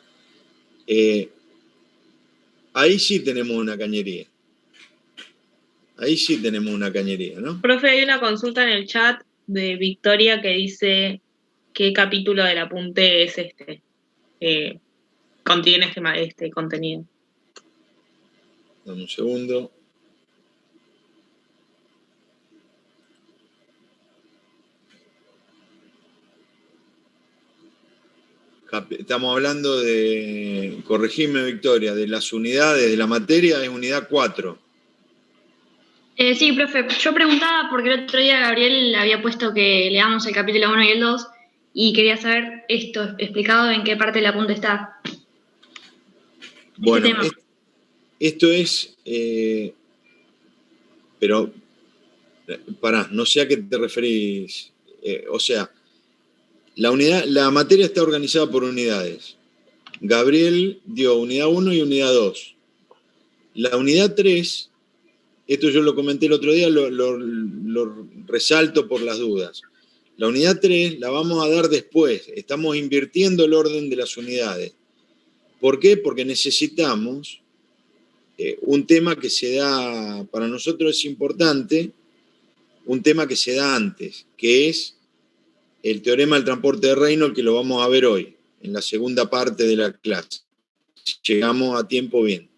Ahí sí tenemos una cañería. Ahí sí tenemos una cañería, ¿no?
Profe, hay una consulta en el chat de Victoria que dice qué capítulo del apunte es contiene este contenido.
Dame un segundo. Estamos hablando de, corregime Victoria, de las unidades de la materia, es unidad 4.
Sí, profe, yo preguntaba porque el otro día Gabriel había puesto que leamos el capítulo 1 y el 2 y quería saber esto explicado en qué parte del apunte está.
Bueno, esto es, pero, pará, no sé a qué te referís. O sea, la materia está organizada por unidades. Gabriel dio unidad 1 y unidad 2. La unidad 3, esto yo lo comenté el otro día, lo resalto por las dudas. La unidad 3 la vamos a dar después. Estamos invirtiendo el orden de las unidades. ¿Por qué? Porque necesitamos un tema que se da, para nosotros es importante, un tema que se da antes, que es el teorema del transporte de Reynolds, que lo vamos a ver hoy, en la segunda parte de la clase. Si llegamos a tiempo, bien.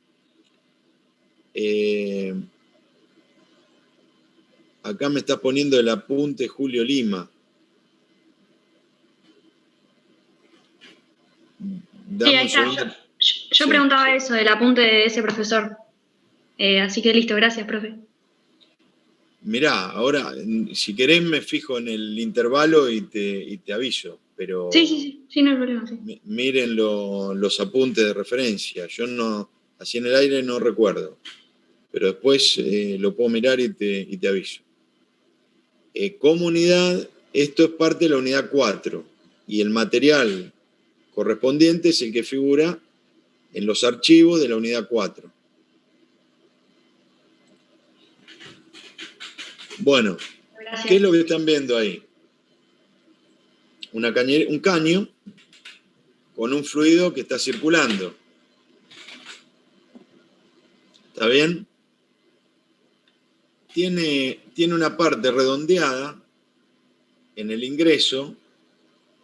Acá me está poniendo el apunte Julio Lima.
Sí, ahí está. Yo preguntaba eso, del apunte de ese profesor. Así que listo, gracias, profe.
Mirá, ahora, si querés me fijo en el intervalo y te aviso, pero...
Sí, no hay problema, sí.
Miren los apuntes de referencia. Yo no, así en el aire no recuerdo, pero después lo puedo mirar y te aviso. Como unidad, esto es parte de la unidad 4, y el material correspondiente es el que figura en los archivos de la unidad 4. Bueno, gracias. ¿Qué es lo que están viendo ahí? Un caño con un fluido que está circulando. ¿Está bien? Tiene una parte redondeada en el ingreso,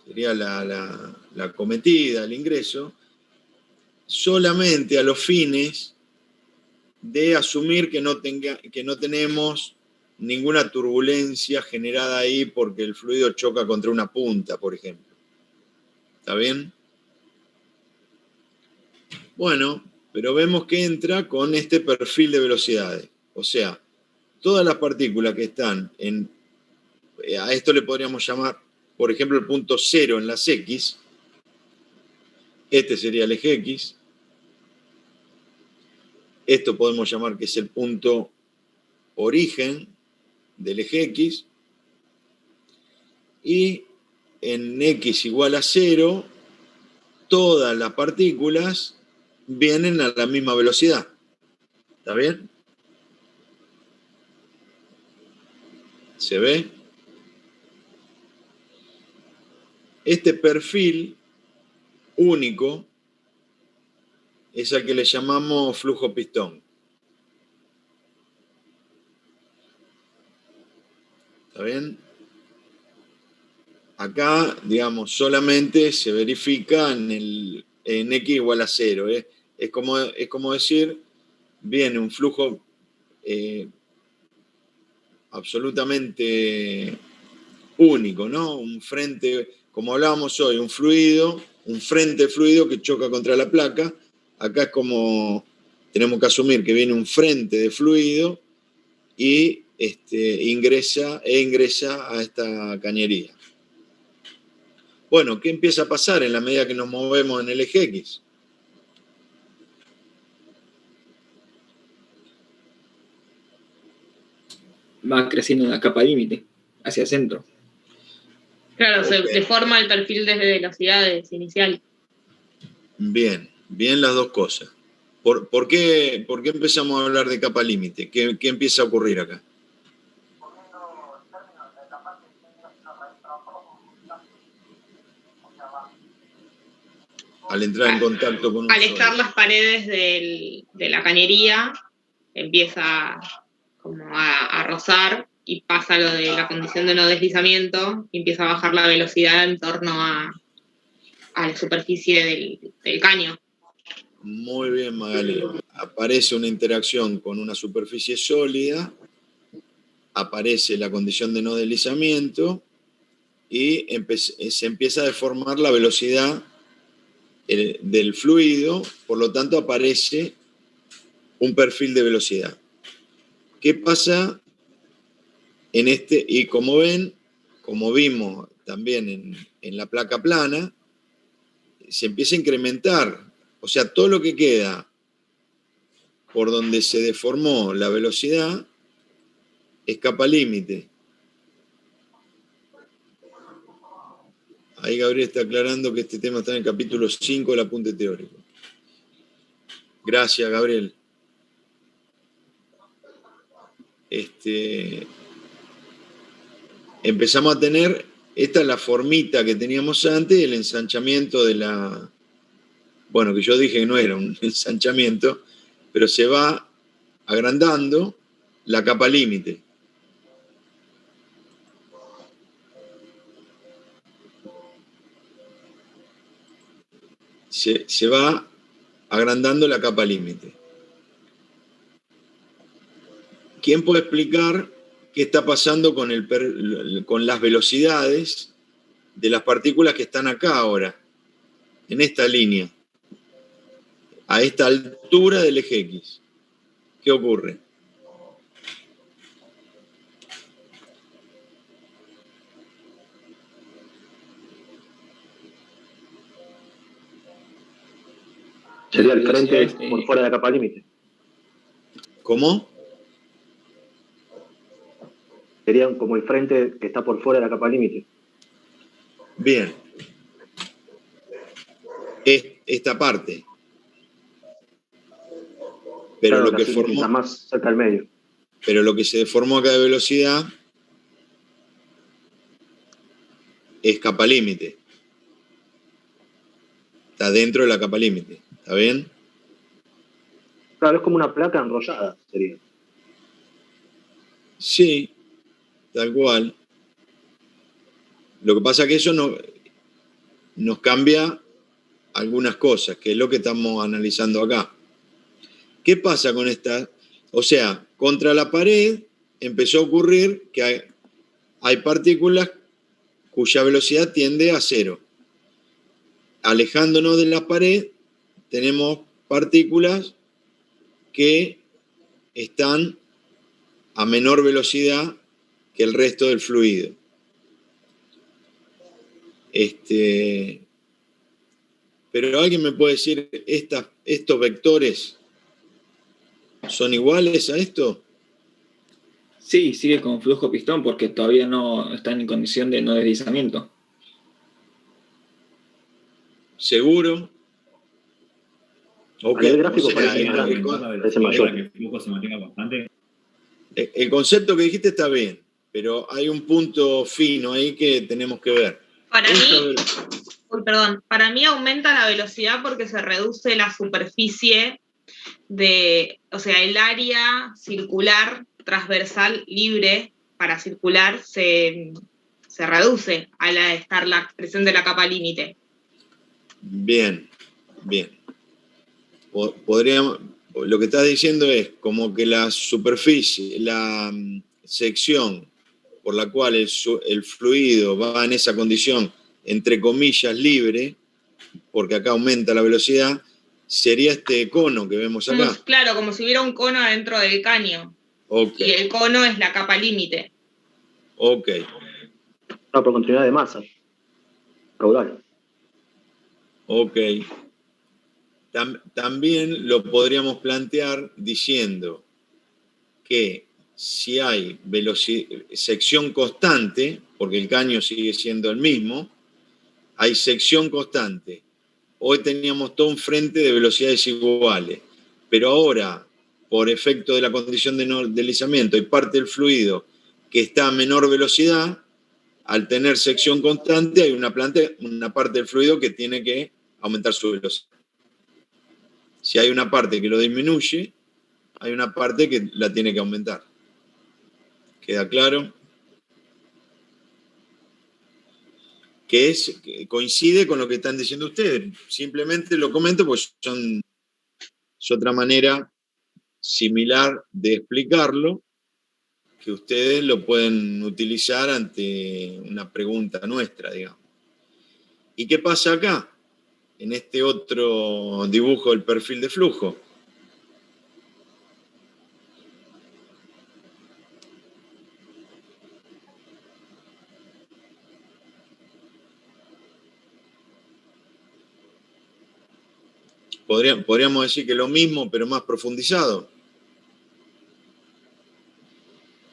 sería la cometida, el ingreso, solamente a los fines de asumir que no tenemos ninguna turbulencia generada ahí porque el fluido choca contra una punta, por ejemplo. ¿Está bien? Bueno, pero vemos que entra con este perfil de velocidades. O sea, todas las partículas que están a esto le podríamos llamar por ejemplo, el punto 0 en las X, este sería el eje X, esto podemos llamar que es el punto origen del eje X, y en X igual a 0, todas las partículas vienen a la misma velocidad. ¿Está bien? ¿Se ve? Este perfil único es al que le llamamos flujo pistón. ¿Está bien? Acá, digamos, solamente se verifica en X igual a 0. Es como decir, viene un flujo absolutamente único, ¿no? Un frente, como hablábamos hoy, un frente fluido que choca contra la placa. Acá es como, tenemos que asumir que viene un frente de fluido y ingresa a esta cañería. Bueno, ¿qué empieza a pasar en la medida que nos movemos en el eje X?
Va creciendo en la capa límite, hacia el centro.
Claro,
Ok.
se deforma el perfil de velocidades inicial.
Bien las dos cosas. ¿Por qué empezamos a hablar de capa límite? ¿Qué empieza a ocurrir acá? Al entrar en contacto con un
Al estar
sólido.
las paredes de la cañería, empieza como a rozar y pasa lo de la condición de no deslizamiento y empieza a bajar la velocidad en torno a la superficie del caño.
Muy bien, Magali. Aparece una interacción con una superficie sólida, aparece la condición de no deslizamiento y se empieza a deformar la velocidad del fluido, por lo tanto aparece un perfil de velocidad. ¿Qué pasa en este? Y como ven, como vimos también en la placa plana, se empieza a incrementar. O sea, todo lo que queda por donde se deformó la velocidad es capa límite. Ahí Gabriel está aclarando que este tema está en el capítulo 5 del apunte teórico. Gracias, Gabriel. Empezamos a tener, esta es la formita que teníamos antes, el ensanchamiento de la... Bueno, que yo dije que no era un ensanchamiento, pero se va agrandando la capa límite. Se va agrandando la capa límite. ¿Quién puede explicar qué está pasando con las velocidades de las partículas que están acá ahora, en esta línea, a esta altura del eje X? ¿Qué ocurre?
Sería el frente por fuera de la capa límite.
¿Cómo?
Sería como el frente que está por fuera de la capa límite.
Bien. Esta parte. Pero
claro,
lo que formó...
Está más cerca del medio.
Pero lo que se deformó acá de velocidad es capa límite. Está dentro de la capa límite. ¿Está bien?
Claro, es como una placa enrollada, sería.
Sí, tal cual. Lo que pasa es que eso nos cambia algunas cosas, que es lo que estamos analizando acá. ¿Qué pasa con esta? O sea, contra la pared empezó a ocurrir que hay partículas cuya velocidad tiende a 0. Alejándonos de la pared, tenemos partículas que están a menor velocidad que el resto del fluido. Pero alguien me puede decir, ¿estos vectores son iguales a esto?
Sí, sigue con flujo pistón porque todavía no está en condición de no deslizamiento.
¿Seguro?
A nivel gráfico parece
mayor. Que el flujo se mantenga constante.
El concepto que dijiste está bien, pero hay un punto fino ahí que tenemos que ver.
Para mí aumenta la velocidad porque se reduce la superficie o sea, el área circular transversal libre para circular se reduce al estar presente la capa límite.
Bien. Lo que estás diciendo es como que la superficie, la sección por la cual el fluido va en esa condición, entre comillas, libre, porque acá aumenta la velocidad, sería este cono que vemos acá.
Claro, como si hubiera un cono adentro del caño.
Okay.
Y el cono es la capa límite.
Ok.
No, por continuidad de masa. Caudal.
Ok. También lo podríamos plantear diciendo que si hay sección constante, porque el caño sigue siendo el mismo, hay sección constante. Hoy teníamos todo un frente de velocidades iguales, pero ahora, por efecto de la condición de no deslizamiento, hay parte del fluido que está a menor velocidad. Al tener sección constante, hay una parte del fluido que tiene que aumentar su velocidad. Si hay una parte que lo disminuye, hay una parte que la tiene que aumentar. ¿Queda claro? Que coincide con lo que están diciendo ustedes. Simplemente lo comento porque es otra manera similar de explicarlo que ustedes lo pueden utilizar ante una pregunta nuestra, digamos. ¿Y qué pasa acá? En este otro dibujo del perfil de flujo. Podríamos decir que lo mismo, pero más profundizado.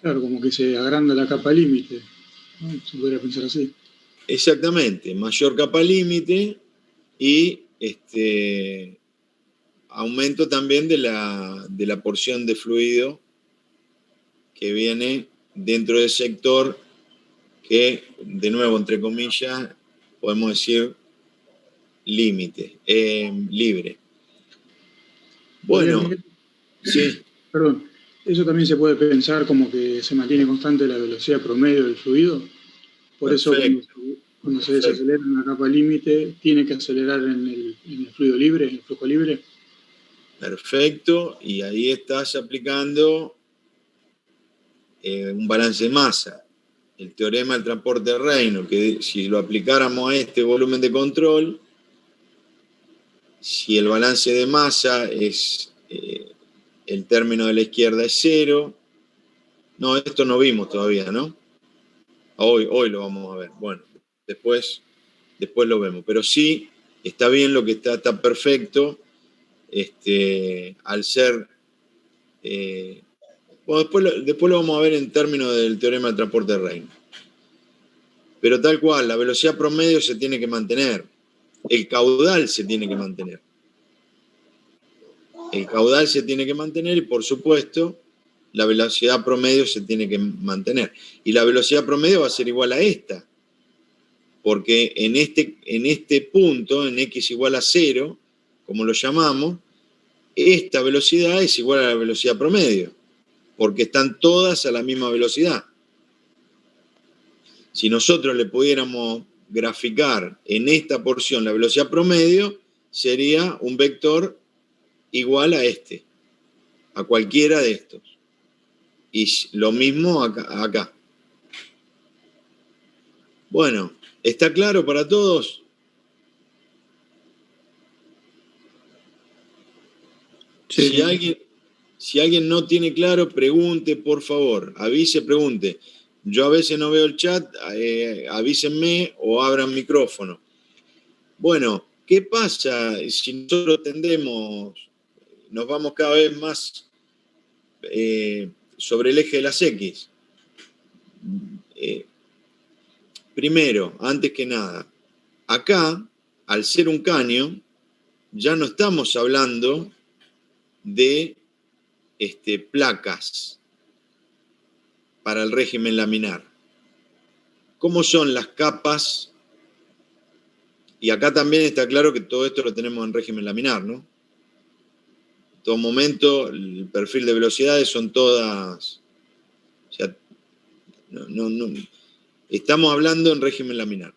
Claro, como que se agranda la capa límite, ¿no? Se podría pensar así.
Exactamente, mayor capa límite y aumento también de la porción de fluido que viene dentro del sector que, de nuevo, entre comillas, podemos decir límite, libre. Bueno, sí.
Perdón, ¿eso también se puede pensar como que se mantiene constante la velocidad promedio del fluido? Por
Perfecto.
eso cuando se desacelera en la capa límite, tiene que acelerar en el fluido libre, en el flujo libre.
Perfecto, y ahí estás aplicando un balance de masa. El teorema del transporte de Reynolds, que si lo aplicáramos a este volumen de control, si el balance de masa es el término de la izquierda es 0, no, esto no vimos todavía, ¿no? Hoy lo vamos a ver. Bueno, después lo vemos. Pero sí, está bien lo que está perfecto. Al ser... bueno, después lo vamos a ver en términos del teorema del transporte de Reynolds. Pero tal cual, la velocidad promedio se tiene que mantener. El caudal se tiene que mantener. El caudal se tiene que mantener y, por supuesto, la velocidad promedio se tiene que mantener. Y la velocidad promedio va a ser igual a esta. Porque en este punto, en x igual a 0, como lo llamamos, esta velocidad es igual a la velocidad promedio. Porque están todas a la misma velocidad. Si nosotros le pudiéramos graficar en esta porción la velocidad promedio, sería un vector igual a a cualquiera de estos. Y lo mismo acá. Bueno, ¿está claro para todos?
Sí.
Si alguien no tiene claro, pregunte, por favor. Avise, pregunte. Yo a veces no veo el chat, avísenme o abran micrófono. Bueno, ¿qué pasa si nosotros nos vamos cada vez más sobre el eje de las X? Primero, antes que nada, acá, al ser un caño, ya no estamos hablando de placas para el régimen laminar. ¿Cómo son las capas? Y acá también está claro que todo esto lo tenemos en régimen laminar, ¿no? En todo momento, el perfil de velocidades son todas... O sea, no, estamos hablando en régimen laminar.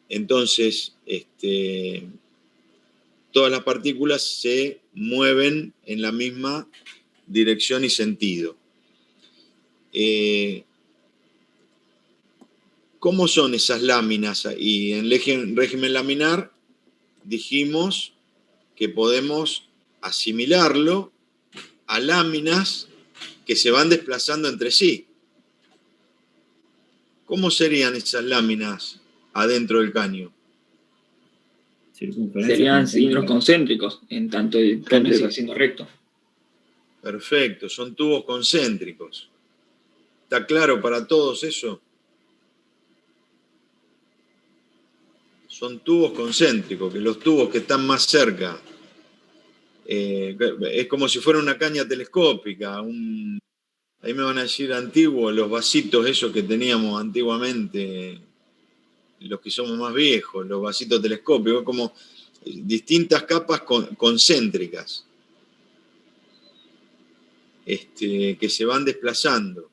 Entonces, todas las partículas se mueven en la misma dirección y sentido. ¿Cómo son esas láminas? Y en régimen laminar dijimos que podemos asimilarlo a láminas que se van desplazando entre sí. ¿Cómo serían esas láminas adentro del caño?
Serían cilindros concéntricos, en tanto el caño sigue siendo recto.
Perfecto, son tubos concéntricos. ¿Está claro para todos eso? Son tubos concéntricos, que los tubos que están más cerca, es como si fuera una caña telescópica, ahí me van a decir antiguo, los vasitos esos que teníamos antiguamente, los que somos más viejos, los vasitos telescópicos, como distintas capas concéntricas que se van desplazando.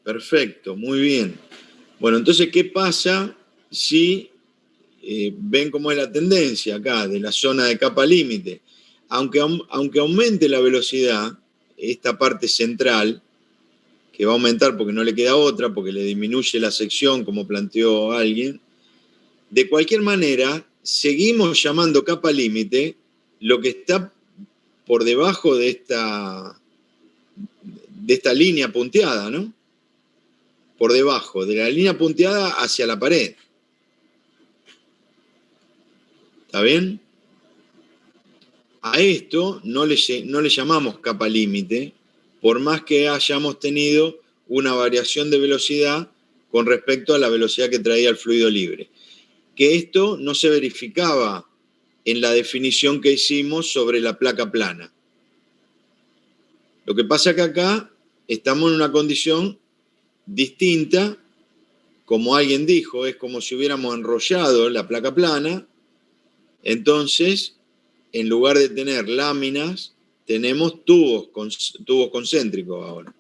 Perfecto, muy bien. Bueno, entonces, ¿qué pasa si ven cómo es la tendencia acá de la zona de capa límite? Aunque aumente la velocidad, esta parte central, que va a aumentar porque no le queda otra, porque le disminuye la sección, como planteó alguien, de cualquier manera, seguimos llamando capa límite lo que está por debajo de esta línea punteada, ¿no? Por debajo, de la línea punteada hacia la pared. ¿Está bien? A esto no le llamamos capa límite, por más que hayamos tenido una variación de velocidad con respecto a la velocidad que traía el fluido libre. Que esto no se verificaba en la definición que hicimos sobre la placa plana. Lo que pasa es que acá estamos en una condición distinta, como alguien dijo, es como si hubiéramos enrollado la placa plana. Entonces, en lugar de tener láminas, tenemos tubos concéntricos ahora.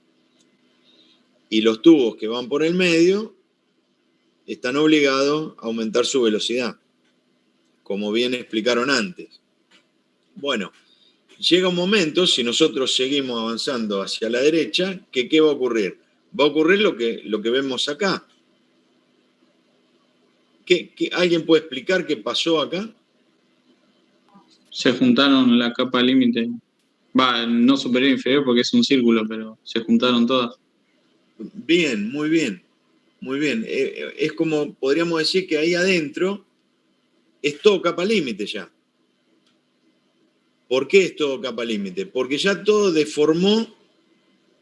Y los tubos que van por el medio están obligados a aumentar su velocidad, como bien explicaron antes. Bueno, llega un momento, si nosotros seguimos avanzando hacia la derecha, que ¿qué va a ocurrir? Va a ocurrir lo que vemos acá. ¿Alguien puede explicar qué pasó acá?
Se juntaron la capa límite. No superior e inferior porque es un círculo, pero se juntaron todas.
Bien, muy bien. Muy bien. Es como, podríamos decir que ahí adentro es todo capa límite ya. ¿Por qué es todo capa límite? Porque ya todo deformó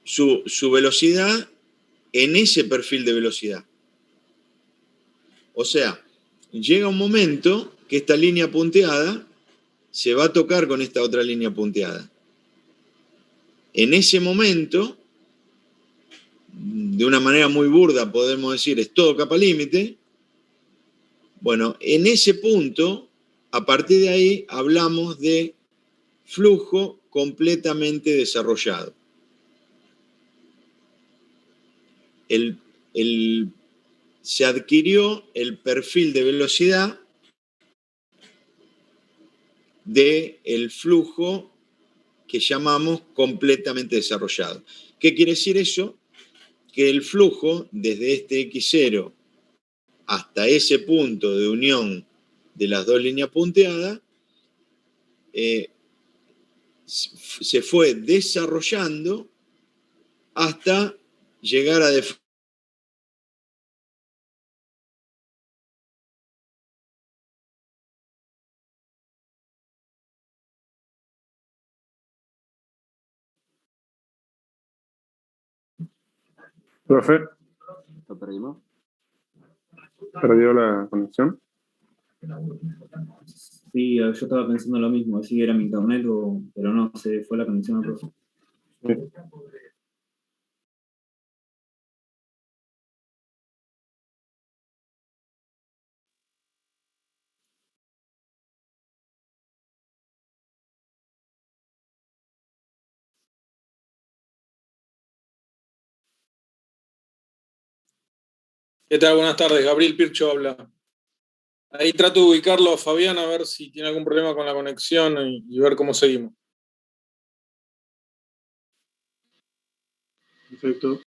su velocidad en ese perfil de velocidad. O sea, llega un momento que esta línea punteada se va a tocar con esta otra línea punteada. En ese momento, de una manera muy burda podemos decir, es todo capa límite. Bueno, en ese punto, a partir de ahí, hablamos de flujo completamente desarrollado. Se adquirió el perfil de velocidad del flujo que llamamos completamente desarrollado. ¿Qué quiere decir eso? Que el flujo, desde este X0 hasta ese punto de unión de las dos líneas punteadas, se fue desarrollando hasta llegar a
Profe,
¿Lo perdimos?
¿perdió la conexión?
Sí, yo estaba pensando lo mismo, si era mi internet pero no, se fue la conexión al profe.
Sí.
¿Qué tal? Buenas tardes, Gabriel Pircho habla. Ahí trato de ubicarlo a Fabián a ver si tiene algún problema con la conexión y ver cómo seguimos.
Perfecto.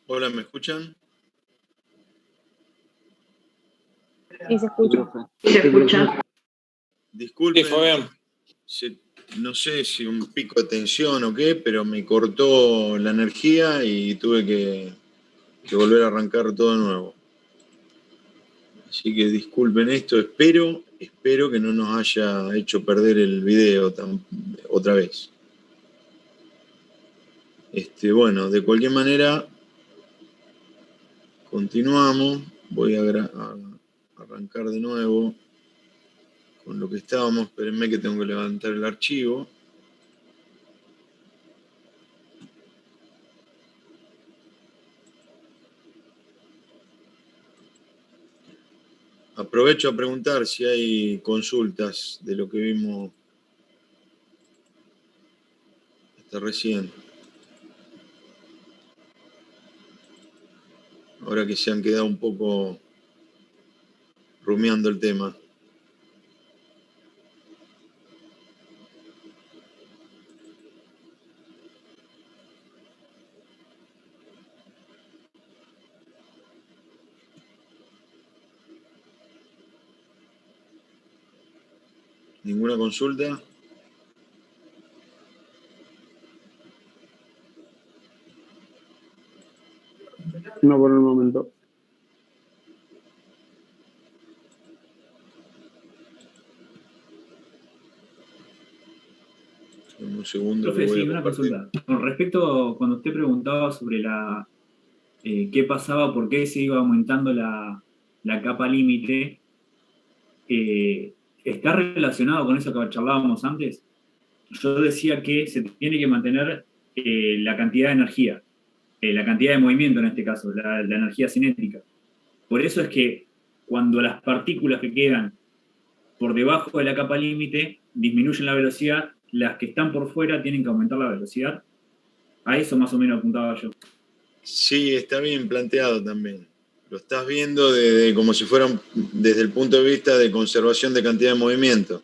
Hola, ¿me escuchan?
Sí, se escucha.
Sí,
Se escucha.
Disculpen,
Sí, Fabián.
no sé si un pico de tensión o qué, pero me cortó la energía y tuve que volver a arrancar todo de nuevo. Así que disculpen esto, espero que no nos haya hecho perder el video otra vez. Bueno, de cualquier manera, continuamos. Voy a arrancar de nuevo con lo que estábamos. Espérenme que tengo que levantar el archivo. Aprovecho a preguntar si hay consultas de lo que vimos hasta recién. Ahora que se han quedado un poco rumiando el tema. ¿Ninguna consulta?
No por el momento.
En un segundo
Profe,
que voy
sí,
a
una
compartir.
consulta. Con respecto, cuando usted preguntaba sobre qué pasaba, por qué se iba aumentando la capa límite, ¿está relacionado con eso que charlábamos antes? Yo decía que se tiene que mantener la cantidad de energía, la cantidad de movimiento en este caso, la energía cinética. Por eso es que cuando las partículas que quedan por debajo de la capa límite disminuyen la velocidad, las que están por fuera tienen que aumentar la velocidad. A eso más o menos apuntaba yo.
Sí, está bien planteado también. Lo estás viendo como si fuera desde el punto de vista de conservación de cantidad de movimiento.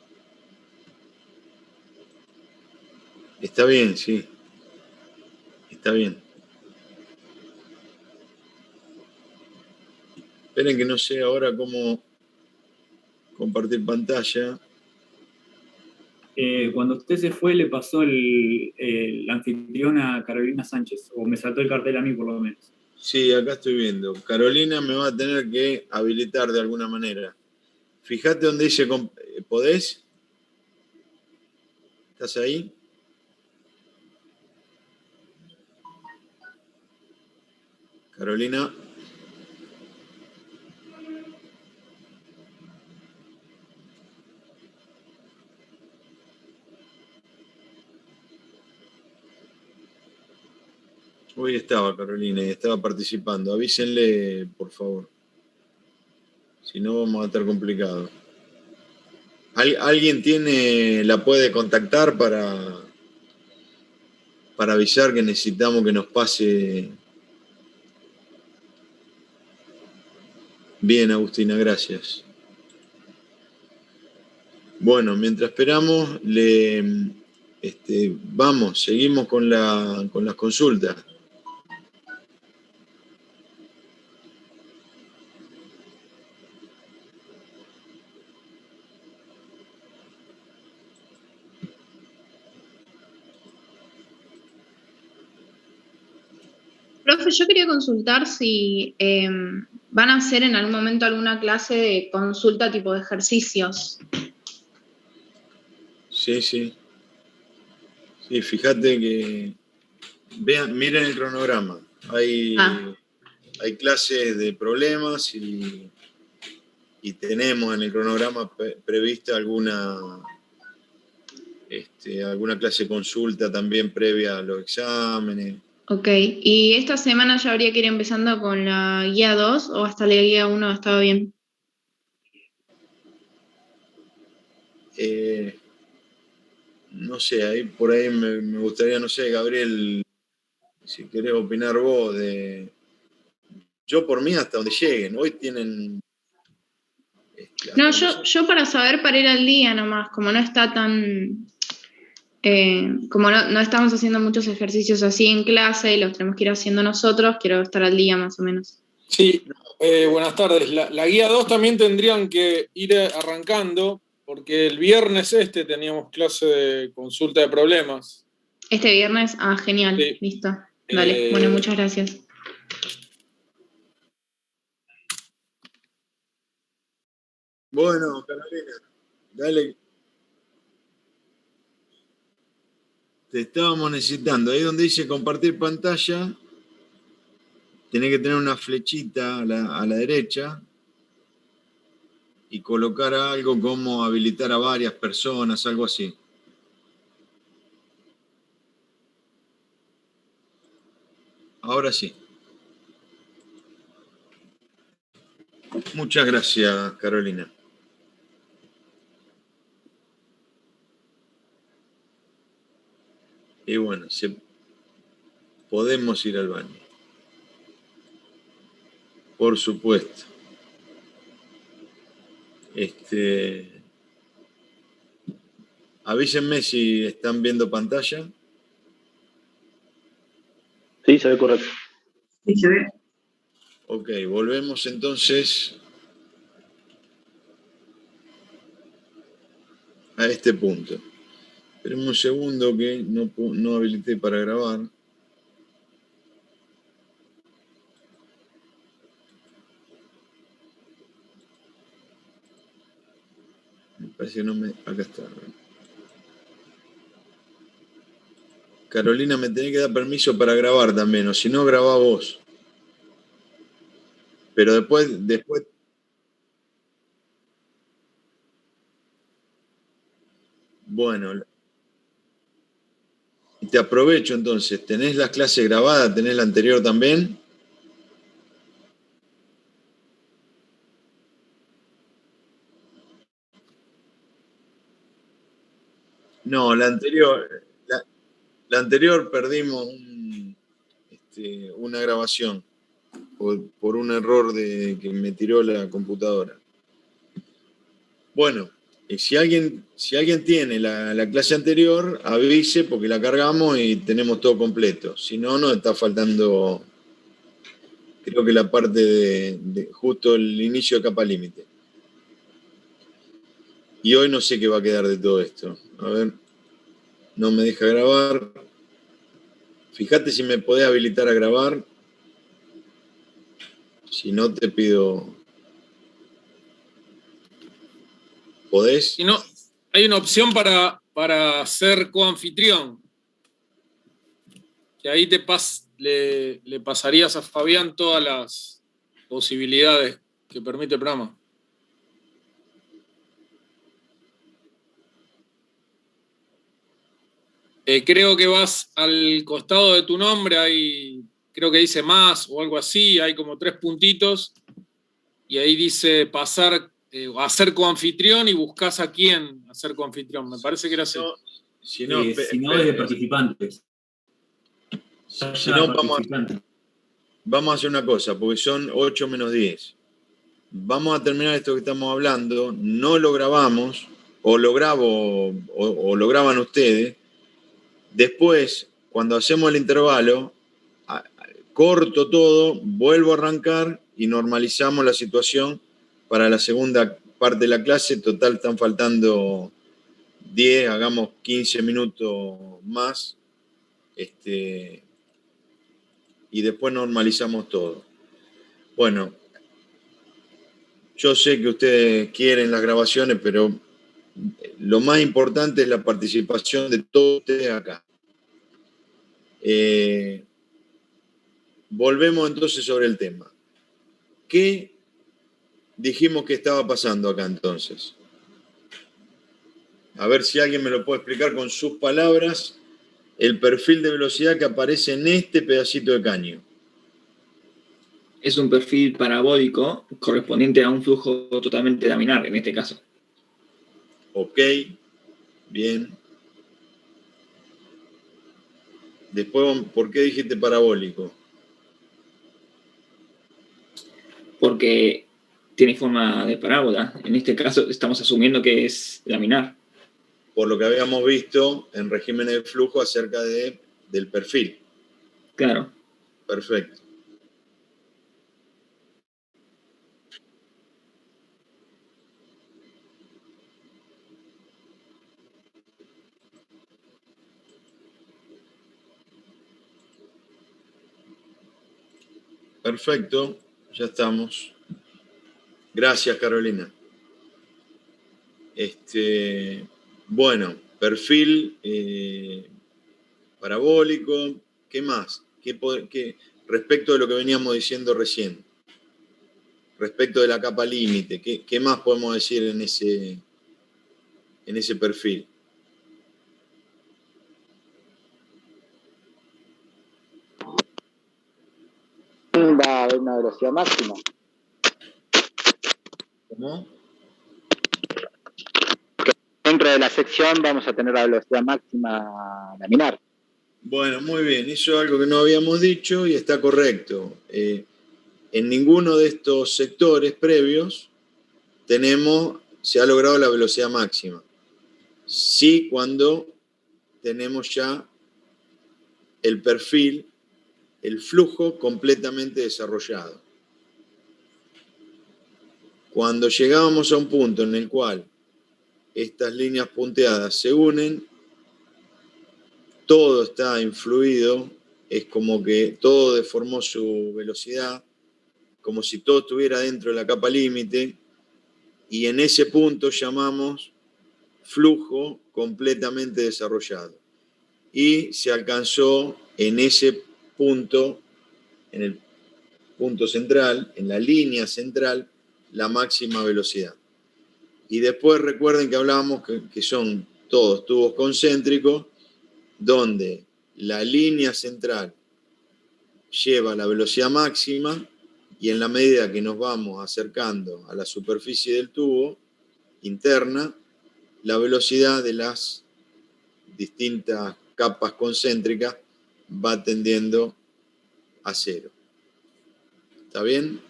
Está bien, sí. Está bien. Esperen que no sé ahora cómo compartir pantalla.
Cuando usted se fue, le pasó el anfitrión a Carolina Sánchez, o me saltó el cartel a mí por lo menos.
Sí, acá estoy viendo. Carolina me va a tener que habilitar de alguna manera. Fíjate donde dice, ¿podés? ¿Estás ahí? Carolina. Hoy estaba Carolina y estaba participando. Avísenle, por favor. Si no, vamos a estar complicados. ¿Alguien la puede contactar para avisar que necesitamos que nos pase? Bien, Agustina, gracias. Bueno, mientras esperamos, seguimos con las consultas.
Profe, yo quería consultar si van a hacer en algún momento alguna clase de consulta tipo de ejercicios.
Sí. Sí, fíjate que miren el cronograma. Hay clases de problemas y tenemos en el cronograma prevista alguna clase de consulta también previa a los exámenes.
Ok, ¿y esta semana ya habría que ir empezando con la guía 2 o hasta la guía 1 estaba bien?
No sé, por ahí me gustaría, no sé, Gabriel, si querés opinar vos Yo por mí hasta donde lleguen, hoy tienen...
No, yo para saber, para ir al día nomás, como no está tan... como no estamos haciendo muchos ejercicios así en clase y los tenemos que ir haciendo nosotros, quiero estar al día más o menos.
Sí, buenas tardes. La guía 2 también tendrían que ir arrancando, porque el viernes teníamos clase de consulta de problemas.
Este viernes, genial,
Sí.
Listo. Dale, bueno, muchas gracias.
Bueno, Carolina, dale. Te estábamos necesitando. Ahí donde dice compartir pantalla, tenés que tener una flechita a la derecha y colocar algo como habilitar a varias personas, algo así. Ahora sí. Muchas gracias, Carolina. Y bueno, podemos ir al baño. Por supuesto. Avísenme si están viendo pantalla.
Sí, se ve correcto.
Sí, se ve.
Ok, volvemos entonces a este punto. Esperemos un segundo que no habilité para grabar. Me parece que no me... Acá está. Carolina, me tenés que dar permiso para grabar también, o si no, grabá vos. Pero después... Bueno, te aprovecho entonces. ¿Tenés las clases grabadas? ¿Tenés la anterior también? No, la anterior perdimos una grabación por un error que me tiró la computadora. Bueno, si alguien tiene la clase anterior, avise porque la cargamos y tenemos todo completo. Si no, nos está faltando, creo que la parte de justo el inicio de capa límite. Y hoy no sé qué va a quedar de todo esto. A ver, no me deja grabar. Fíjate si me podés habilitar a grabar. Si no, te pido... ¿Podés?
Si no, hay una opción para ser coanfitrión. Que ahí le pasarías a Fabián todas las posibilidades que permite el programa. Creo que vas al costado de tu nombre, ahí creo que dice más o algo así, hay como 3 puntitos, y ahí dice pasar a ser coanfitrión y buscas a quién hacer coanfitrión. Me parece que era así.
Si no, es de participantes.
Si no, vamos a hacer una cosa, porque son 8 menos 10. Vamos a terminar esto que estamos hablando, no lo grabamos, o lo grabo, o lo graban ustedes. Después, cuando hacemos el intervalo, corto todo, vuelvo a arrancar y normalizamos la situación para la segunda parte de la clase. Total, están faltando 10, hagamos 15 minutos más. Y después normalizamos todo. Bueno, yo sé que ustedes quieren las grabaciones, pero lo más importante es la participación de todos ustedes acá. Volvemos entonces sobre el tema. ¿Qué dijimos que estaba pasando acá entonces? A ver si alguien me lo puede explicar con sus palabras, el perfil de velocidad que aparece en este pedacito de caño.
Es un perfil parabólico correspondiente a un flujo totalmente laminar, en este caso.
Ok, bien. Después, ¿por qué dijiste parabólico?
Porque tiene forma de parábola. En este caso estamos asumiendo que es laminar.
Por lo que habíamos visto en regímenes de flujo acerca del perfil.
Claro.
Perfecto. Perfecto, ya estamos. Gracias, Carolina. Bueno, perfil parabólico. ¿Qué más? Respecto de lo que veníamos diciendo recién, respecto de la capa límite, ¿qué más podemos decir en ese perfil?
Va a haber una velocidad máxima.
¿Cómo?
Dentro de la sección vamos a tener la velocidad máxima laminar.
Bueno, muy bien. Eso es algo que no habíamos dicho y está correcto. En ninguno de estos sectores previos se ha logrado la velocidad máxima. Sí, cuando tenemos ya el perfil, el flujo completamente desarrollado. Cuando llegábamos a un punto en el cual estas líneas punteadas se unen, todo está influido, es como que todo deformó su velocidad, como si todo estuviera dentro de la capa límite, y en ese punto llamamos flujo completamente desarrollado. Y se alcanzó en ese punto, en el punto central, en la línea central, la máxima velocidad. Y después recuerden que hablábamos que son todos tubos concéntricos, donde la línea central lleva la velocidad máxima y en la medida que nos vamos acercando a la superficie del tubo interna, la velocidad de las distintas capas concéntricas, va tendiendo a cero. ¿Está bien?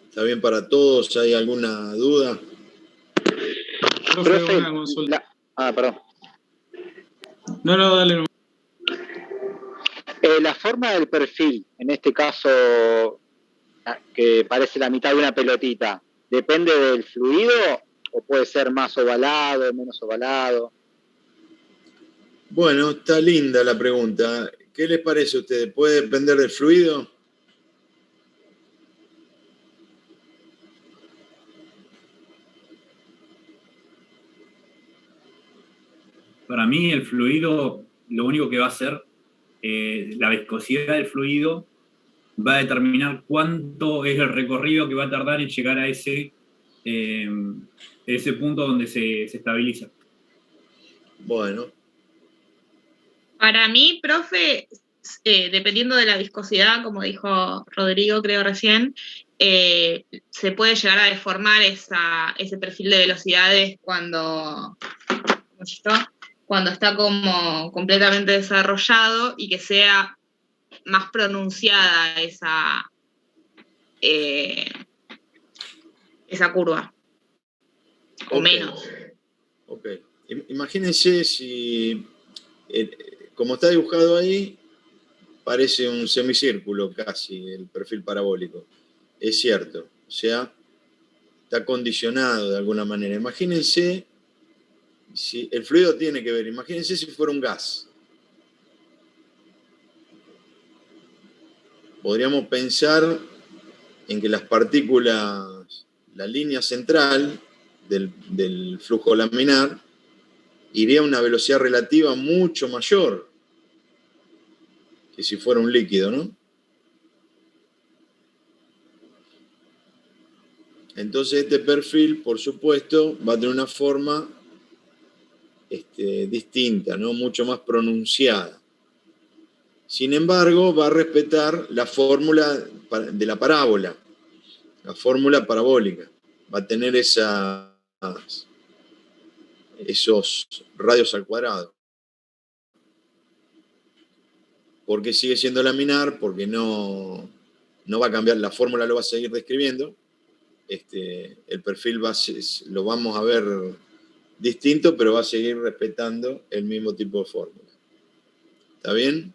¿Está bien para todos? ¿Hay alguna duda?
Profe,
una consulta.
Perdón.
No, dale.
La forma del perfil, en este caso, que parece la mitad de una pelotita, ¿depende del fluido o puede ser más ovalado, menos ovalado?
Bueno, está linda la pregunta. ¿Qué les parece a ustedes? ¿Puede depender del fluido?
Para mí el fluido, lo único que va a hacer, la viscosidad del fluido va a determinar cuánto es el recorrido que va a tardar en llegar a ese punto donde se estabiliza.
Bueno.
Para mí, profe, dependiendo de la viscosidad, como dijo Rodrigo, creo recién, se puede llegar a deformar ese perfil de velocidades cuando está como completamente desarrollado y que sea más pronunciada esa curva. O menos.
Ok. Imagínense si, como está dibujado ahí, parece un semicírculo casi el perfil parabólico. Es cierto. O sea, está condicionado de alguna manera. Imagínense si el fluido tiene que ver. Imagínense si fuera un gas. Podríamos pensar en que las partículas, la línea central del flujo laminar, iría a una velocidad relativa mucho mayor que si fuera un líquido, ¿no? Entonces este perfil, por supuesto, va a tener una forma distinta, ¿no? Mucho más pronunciada. Sin embargo, va a respetar la fórmula de la parábola, la fórmula parabólica. Va a tener esos radios al cuadrado. Porque sigue siendo laminar, porque no va a cambiar, la fórmula lo va a seguir describiendo. El perfil lo vamos a ver distinto, pero va a seguir respetando el mismo tipo de fórmula. ¿Está bien?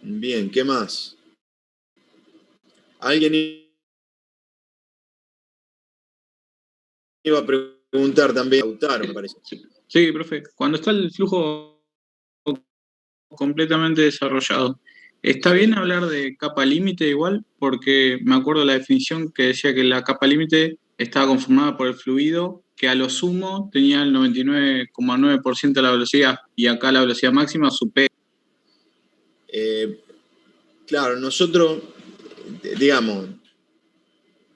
Bien, ¿qué más? ¿Alguien iba a preguntar también? Lautaro, me parece.
Sí, profe. Cuando está el flujo completamente desarrollado, ¿está bien hablar de capa límite igual? Porque me acuerdo la definición que decía que la capa límite estaba conformada por el fluido que a lo sumo tenía el 99,9% de la velocidad y acá la velocidad máxima supera.
Claro, nosotros, digamos,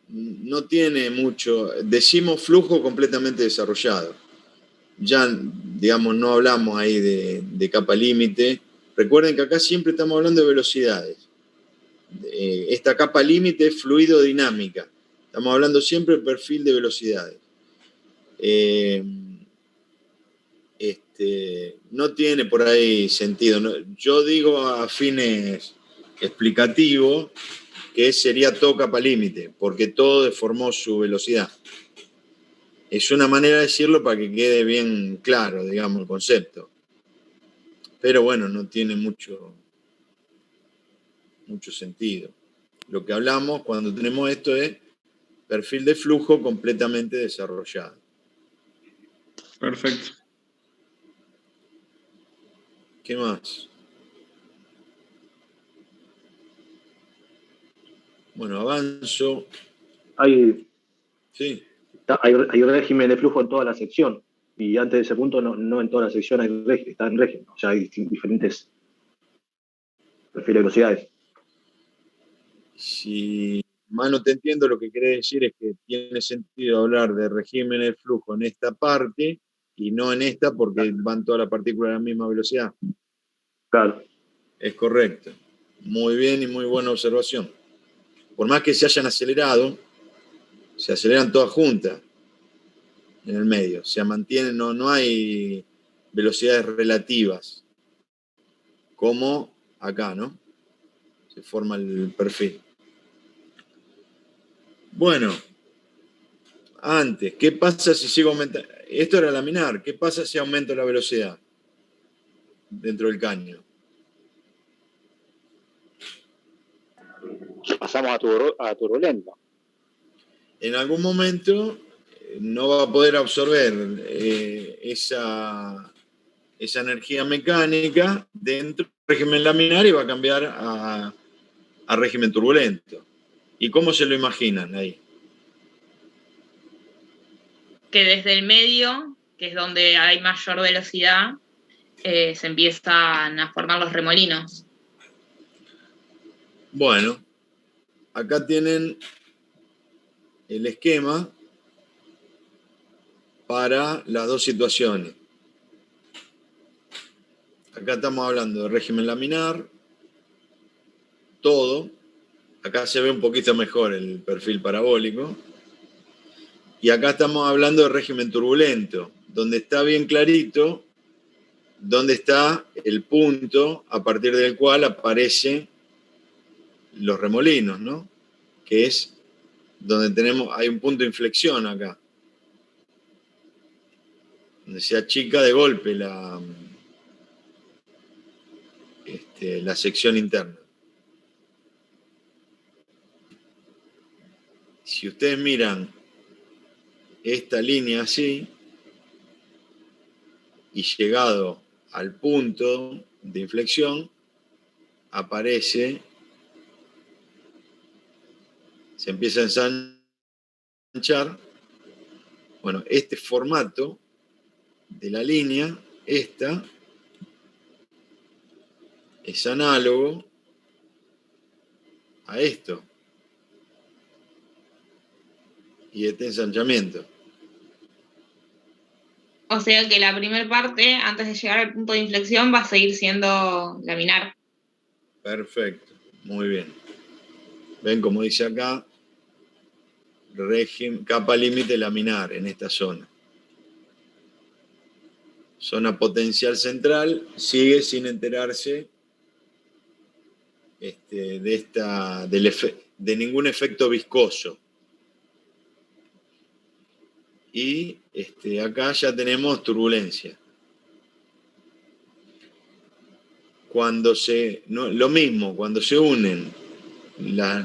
no tiene mucho, decimos flujo completamente desarrollado. Ya, digamos, no hablamos ahí de capa límite. Recuerden que acá siempre estamos hablando de velocidades. Esta capa límite es fluido dinámica. Estamos hablando siempre del perfil de velocidades. No tiene por ahí sentido. ¿No? Yo digo a fines explicativos que sería todo capa límite, porque todo deformó su velocidad. Es una manera de decirlo para que quede bien claro, digamos, el concepto. Pero bueno, no tiene mucho sentido. Lo que hablamos cuando tenemos esto es perfil de flujo completamente desarrollado.
Perfecto.
¿Qué más? Bueno, avanzo.
Hay
Sí.
régimen de flujo en toda la sección. Y antes de ese punto, no en toda la sección está en régimen. O sea, hay diferentes perfiles de velocidades.
Si mal no te entiendo, lo que querés decir es que tiene sentido hablar de régimen de flujo en esta parte y no en esta porque van todas las partículas a la misma velocidad.
Claro.
Es correcto. Muy bien y muy buena observación. Por más que se hayan acelerado, se aceleran todas juntas en el medio, se mantienen, no hay velocidades relativas, como acá, ¿no? Se forma el perfil. Bueno, antes, ¿qué pasa si sigo aumentando? Esto era laminar, ¿qué pasa si aumento la velocidad dentro del caño?
Pasamos a turbulento.
En algún momento no va a poder absorber esa energía mecánica dentro del régimen laminar y va a cambiar a régimen turbulento. ¿Y cómo se lo imaginan ahí?
Que desde el medio, que es donde hay mayor velocidad, se empiezan a formar los remolinos.
Bueno, acá tienen el esquema para las dos situaciones. Acá estamos hablando de régimen laminar, todo. Acá se ve un poquito mejor el perfil parabólico. Y acá estamos hablando de régimen turbulento, donde está bien clarito dónde está el punto a partir del cual aparecen los remolinos, ¿no? Que es donde hay un punto de inflexión acá, donde se achica de golpe la sección interna. Si ustedes miran esta línea así, y llegado al punto de inflexión, aparece, se empieza a ensanchar. Bueno, este formato de la línea, esta, es análogo a esto y este ensanchamiento.
O sea que la primera parte, antes de llegar al punto de inflexión, va a seguir siendo laminar.
Perfecto, muy bien. Ven como dice acá, capa límite laminar en esta zona. Zona potencial central, sigue sin enterarse de ningún efecto viscoso. Y acá ya tenemos turbulencia. Lo mismo, cuando se unen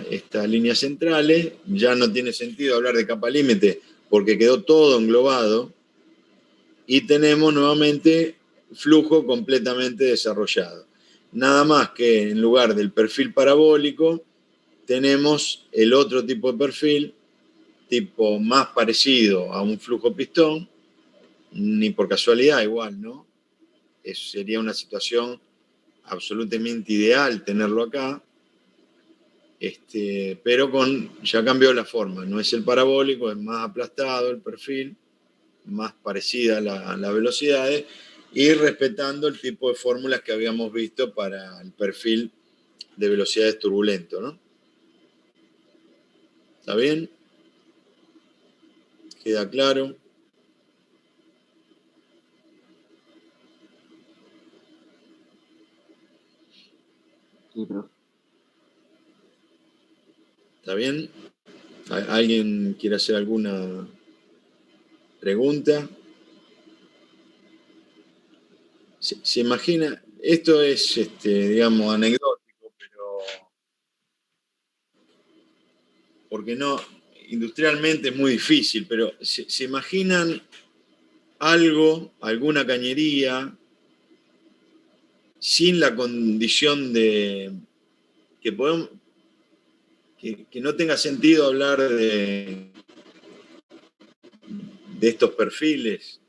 estas líneas centrales, ya no tiene sentido hablar de capa límite porque quedó todo englobado y tenemos nuevamente flujo completamente desarrollado. Nada más que en lugar del perfil parabólico tenemos el otro tipo de perfil, tipo más parecido a un flujo pistón, ni por casualidad igual, ¿no? Sería una situación absolutamente ideal tenerlo acá, pero ya cambió la forma, no es el parabólico, es más aplastado el perfil, más parecida a las velocidades y respetando el tipo de fórmulas que habíamos visto para el perfil de velocidades turbulento, ¿no? ¿Está bien? ¿Queda claro?
Sí, profe.
¿Está bien? ¿Alguien quiere hacer alguna pregunta? ¿Se imagina? Esto es, digamos, anecdótico, pero porque no, industrialmente es muy difícil, pero ¿se imaginan alguna cañería sin la condición de que no tenga sentido hablar de estos perfiles,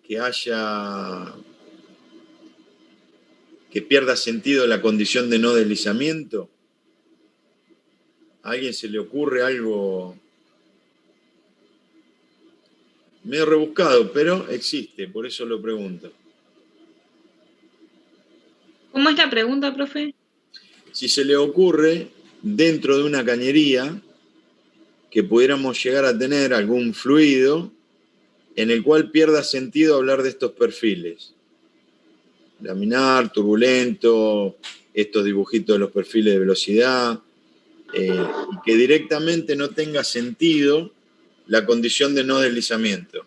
que pierda sentido la condición de no deslizamiento? ¿A alguien se le ocurre algo medio rebuscado, pero existe, por eso lo pregunto?
¿Cómo es la pregunta, profe?
Si se le ocurre, dentro de una cañería, que pudiéramos llegar a tener algún fluido en el cual pierda sentido hablar de estos perfiles. Laminar, turbulento, estos dibujitos de los perfiles de velocidad, y que directamente no tenga sentido la condición de no deslizamiento.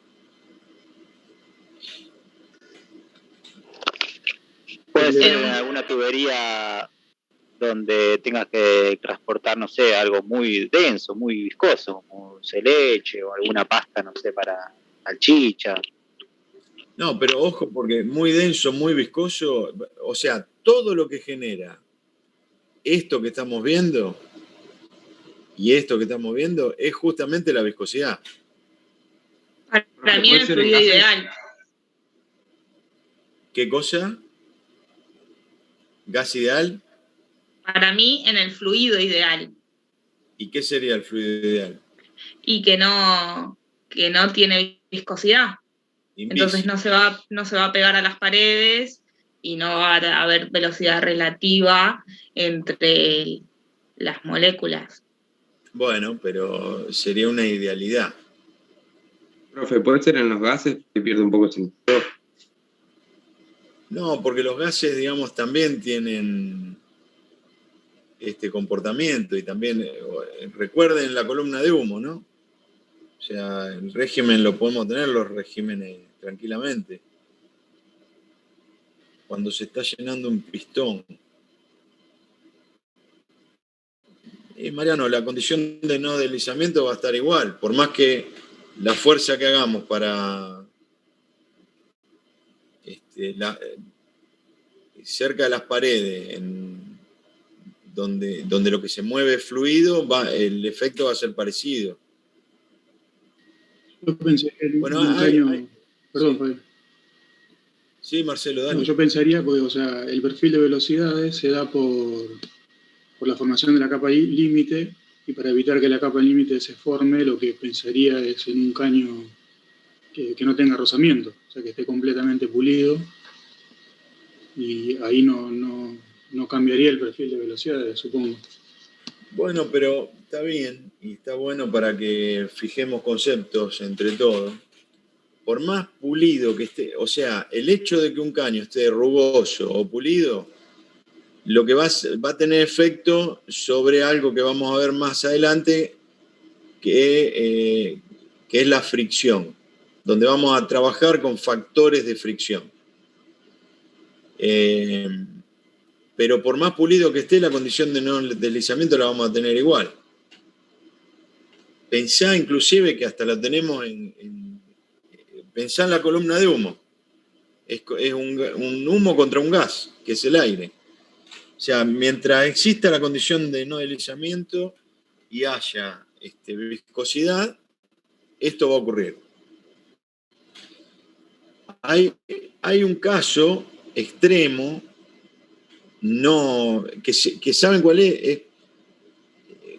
Puede ser alguna tubería donde tengas que transportar, no sé, algo muy denso, muy viscoso, como dulce de leche o alguna pasta, no sé, para salchicha.
No, pero ojo, porque muy denso, muy viscoso, o sea, todo lo que genera esto que estamos viendo y esto que estamos viendo es justamente la viscosidad.
Para mí es el fluido ideal.
¿Qué cosa? ¿Gas ideal?
Para mí en el fluido ideal.
¿Y qué sería el fluido ideal?
Y que no tiene viscosidad. Entonces no se va a pegar a las paredes y no va a haber velocidad relativa entre las moléculas.
Bueno, pero sería una idealidad.
Profe, ¿puede ser en los gases que pierde un poco de sentido?
No, porque los gases, digamos, también tienen este comportamiento y también, recuerden la columna de humo, ¿no? O sea, el régimen lo podemos tener, los regímenes, tranquilamente. Cuando se está llenando un pistón. Y Mariano, la condición de no deslizamiento va a estar igual, por más que la fuerza que hagamos para cerca de las paredes, donde lo que se mueve es fluido, el efecto va a ser parecido.
Yo pensé en un caño... Perdón, Fabián.
Sí, Marcelo, dale.
No, yo pensaría, porque o sea, el perfil de velocidades se da por la formación de la capa límite, y para evitar que la capa límite se forme, lo que pensaría es en un caño que no tenga rozamiento, o sea, que esté completamente pulido, y ahí no cambiaría el perfil de velocidades, supongo.
Bueno, pero está bien, y está bueno para que fijemos conceptos entre todos. Por más pulido que esté, o sea, el hecho de que un caño esté rugoso o pulido, lo que va a tener efecto sobre algo que vamos a ver más adelante, que es la fricción, donde vamos a trabajar con factores de fricción. Pero por más pulido que esté, la condición de no deslizamiento la vamos a tener igual. Pensá inclusive que hasta la tenemos pensá en la columna de humo. Es un humo contra un gas, que es el aire. O sea, mientras exista la condición de no deslizamiento y haya viscosidad, esto va a ocurrir. Hay un caso extremo, que saben cuál es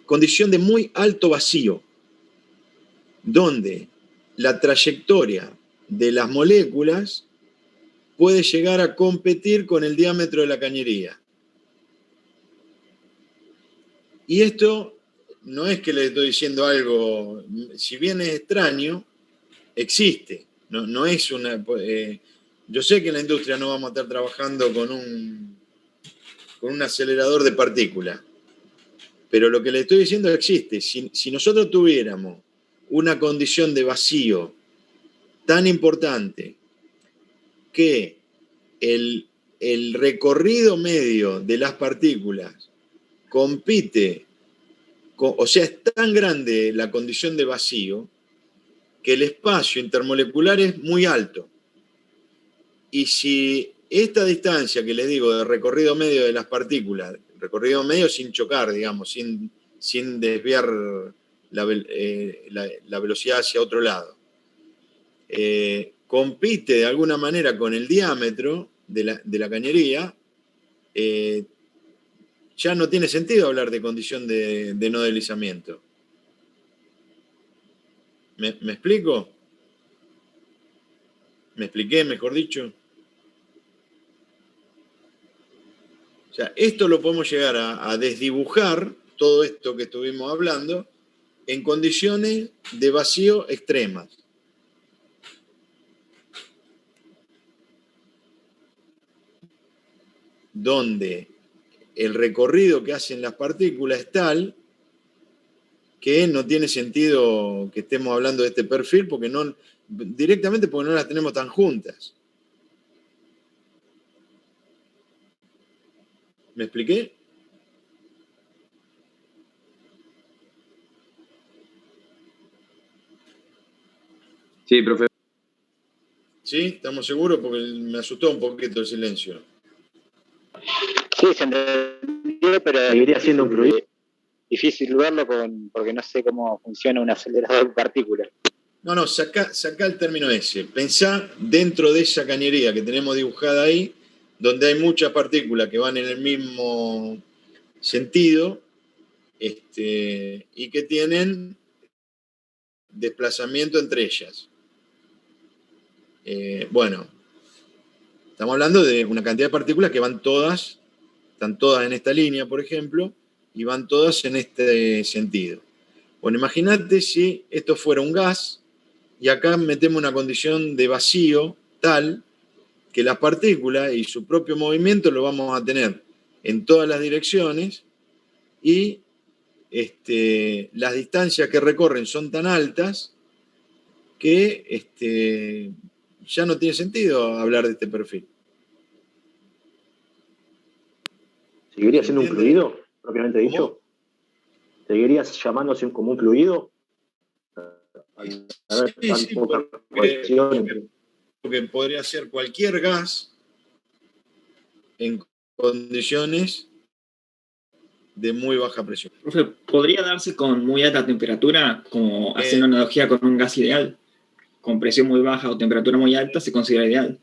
condición de muy alto vacío, donde la trayectoria de las moléculas puede llegar a competir con el diámetro de la cañería. Y esto no es que le estoy diciendo algo, si bien es extraño, existe. No es una... yo sé que en la industria no vamos a estar trabajando con un acelerador de partículas, pero lo que le estoy diciendo existe. Si nosotros tuviéramos una condición de vacío tan importante que el recorrido medio de las partículas compite, o sea, es tan grande la condición de vacío que el espacio intermolecular es muy alto. Y si esta distancia que les digo de recorrido medio de las partículas, recorrido medio sin chocar, digamos, sin desviar la velocidad hacia otro lado, compite de alguna manera con el diámetro de la cañería, ya no tiene sentido hablar de condición de no deslizamiento. ¿Me explico? ¿Me expliqué, mejor dicho? O sea, esto lo podemos llegar a desdibujar, todo esto que estuvimos hablando, en condiciones de vacío extremas. Donde el recorrido que hacen las partículas es tal que no tiene sentido que estemos hablando de este perfil directamente porque no las tenemos tan juntas. ¿Me expliqué?
Sí, profe.
¿Sí? ¿Estamos seguros? Porque me asustó un poquito el silencio.
Sí, se entendió, pero
seguiría siendo un fluido.
Difícil verlo porque no sé cómo funciona un acelerador de partículas.
No, sacá el término ese. Pensá dentro de esa cañería que tenemos dibujada ahí, donde hay muchas partículas que van en el mismo sentido y que tienen desplazamiento entre ellas. Bueno, estamos hablando de una cantidad de partículas que están todas en esta línea, por ejemplo, y van todas en este sentido. Bueno, imagínate si esto fuera un gas y acá metemos una condición de vacío tal que las partículas y su propio movimiento lo vamos a tener en todas las direcciones y las distancias que recorren son tan altas que ya no tiene sentido hablar de este perfil.
¿Seguiría siendo un fluido, propiamente dicho? ¿Seguirías llamándose como un fluido?
Sí, porque podría ser cualquier gas en condiciones de muy baja presión.
Profe, ¿podría darse con muy alta temperatura, como haciendo analogía con un gas ideal? Con presión muy baja o temperatura muy alta se considera ideal.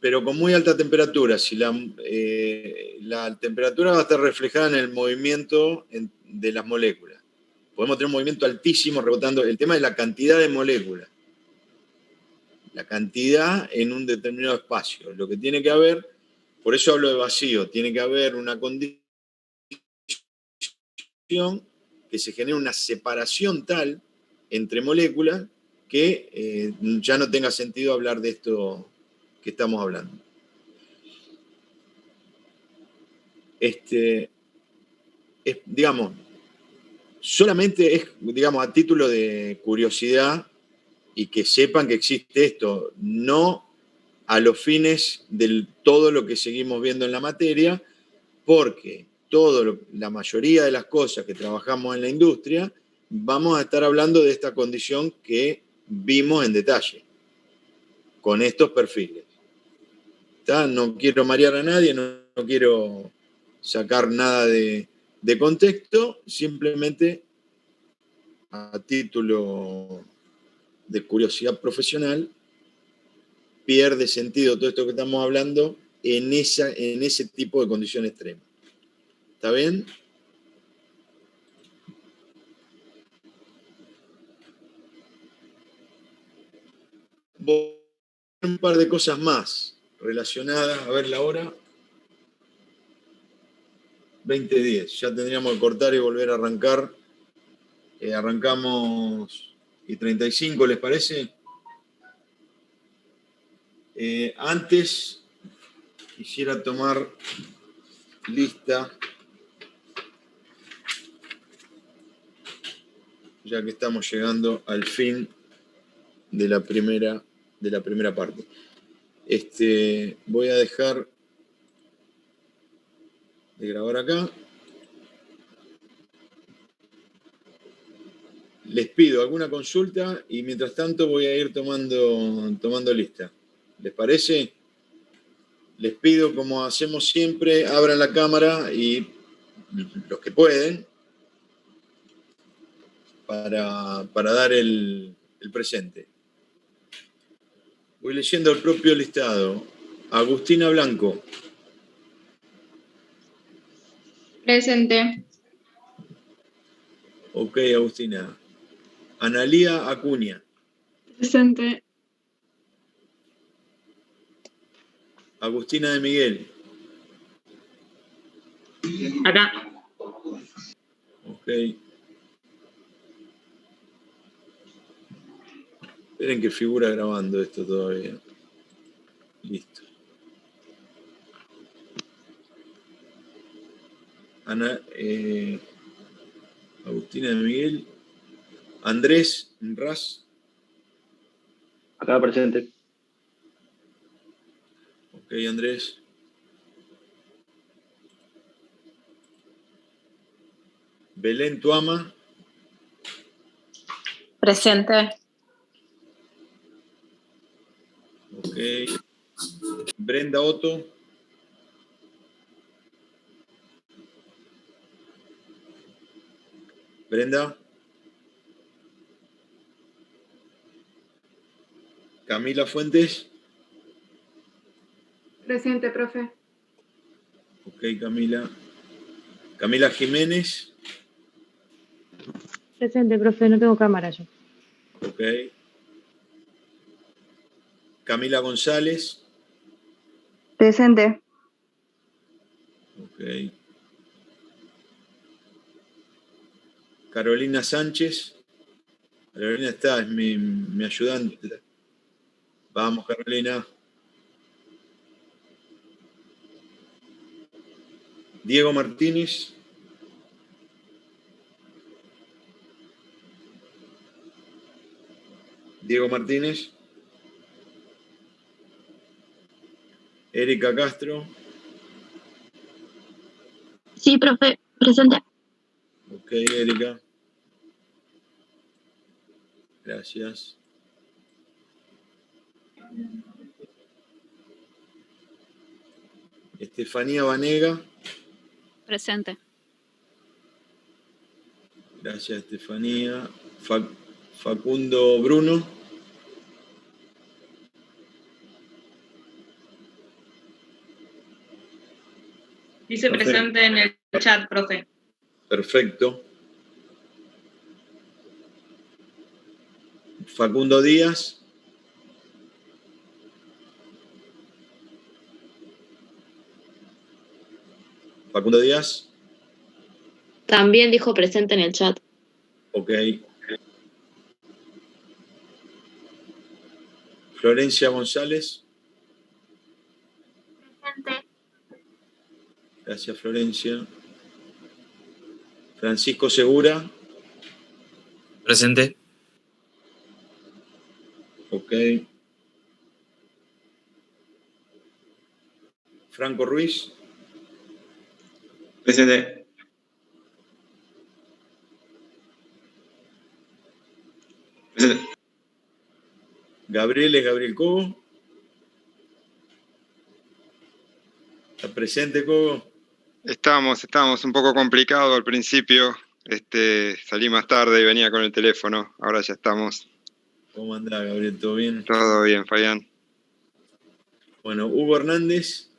Pero con muy alta temperatura, si la temperatura va a estar reflejada en el movimiento de las moléculas. Podemos tener un movimiento altísimo rebotando. El tema es la cantidad de moléculas. La cantidad en un determinado espacio. Lo que tiene que haber, por eso hablo de vacío, tiene que haber una condición que se genere una separación tal entre moléculas que ya no tenga sentido hablar de esto que estamos hablando. Digamos, solamente es, digamos, a título de curiosidad y que sepan que existe esto, no a los fines de todo lo que seguimos viendo en la materia, porque la mayoría de las cosas que trabajamos en la industria, vamos a estar hablando de esta condición que vimos en detalle, con estos perfiles. No quiero marear a nadie, no quiero sacar nada de contexto, simplemente a título de curiosidad profesional, pierde sentido todo esto que estamos hablando en ese tipo de condición extrema. ¿Está bien? Un par de cosas más relacionadas, a ver la hora. 20:10, ya tendríamos que cortar y volver a arrancar. Arrancamos y 35, ¿les parece? Antes quisiera tomar lista, ya que estamos llegando al fin de la primera parte. Voy a dejar de grabar acá. Les pido alguna consulta y mientras tanto voy a ir tomando lista. ¿Les parece? Les pido, como hacemos siempre, abran la cámara y los que pueden para dar el presente. Voy leyendo el propio listado. Agustina Blanco.
Presente.
Ok, Agustina. Analía Acuña.
Presente.
Agustina de Miguel.
Acá.
Ok. Esperen que figura grabando esto todavía. Listo. Ana, Agustina de Miguel. Andrés Ras.
Acá presente.
Ok, Andrés. Belén Tuama.
Presente.
Ok. Brenda Otto. Brenda. Camila Fuentes.
Presente, profe.
Ok, Camila. Camila Jiménez.
Presente, profe, no tengo cámara yo.
Ok. Camila González.
Presente.
Ok. Carolina Sánchez. Carolina está, es mi ayudante. Vamos, Carolina. Diego Martínez. Diego Martínez. Erika Castro.
Sí, profe, presente.
Ok, Erika. Gracias. Estefanía Vanega.
Presente.
Gracias, Estefanía. Facundo Bruno.
Dice presente en el chat, profe.
Perfecto. Facundo Díaz. Facundo Díaz.
También dijo presente en el chat.
Ok. Florencia González.
Presente.
Gracias, Florencia. Francisco Segura.
Presente.
Ok. Franco Ruiz.
Presente. Presente.
Gabriel Cobo. ¿Está presente, Cobo?
Estamos un poco complicado al principio. Salí más tarde y venía con el teléfono. Ahora ya estamos.
¿Cómo anda, Gabriel? ¿Todo bien?
Todo bien, Fabián.
Bueno, Hugo Hernández.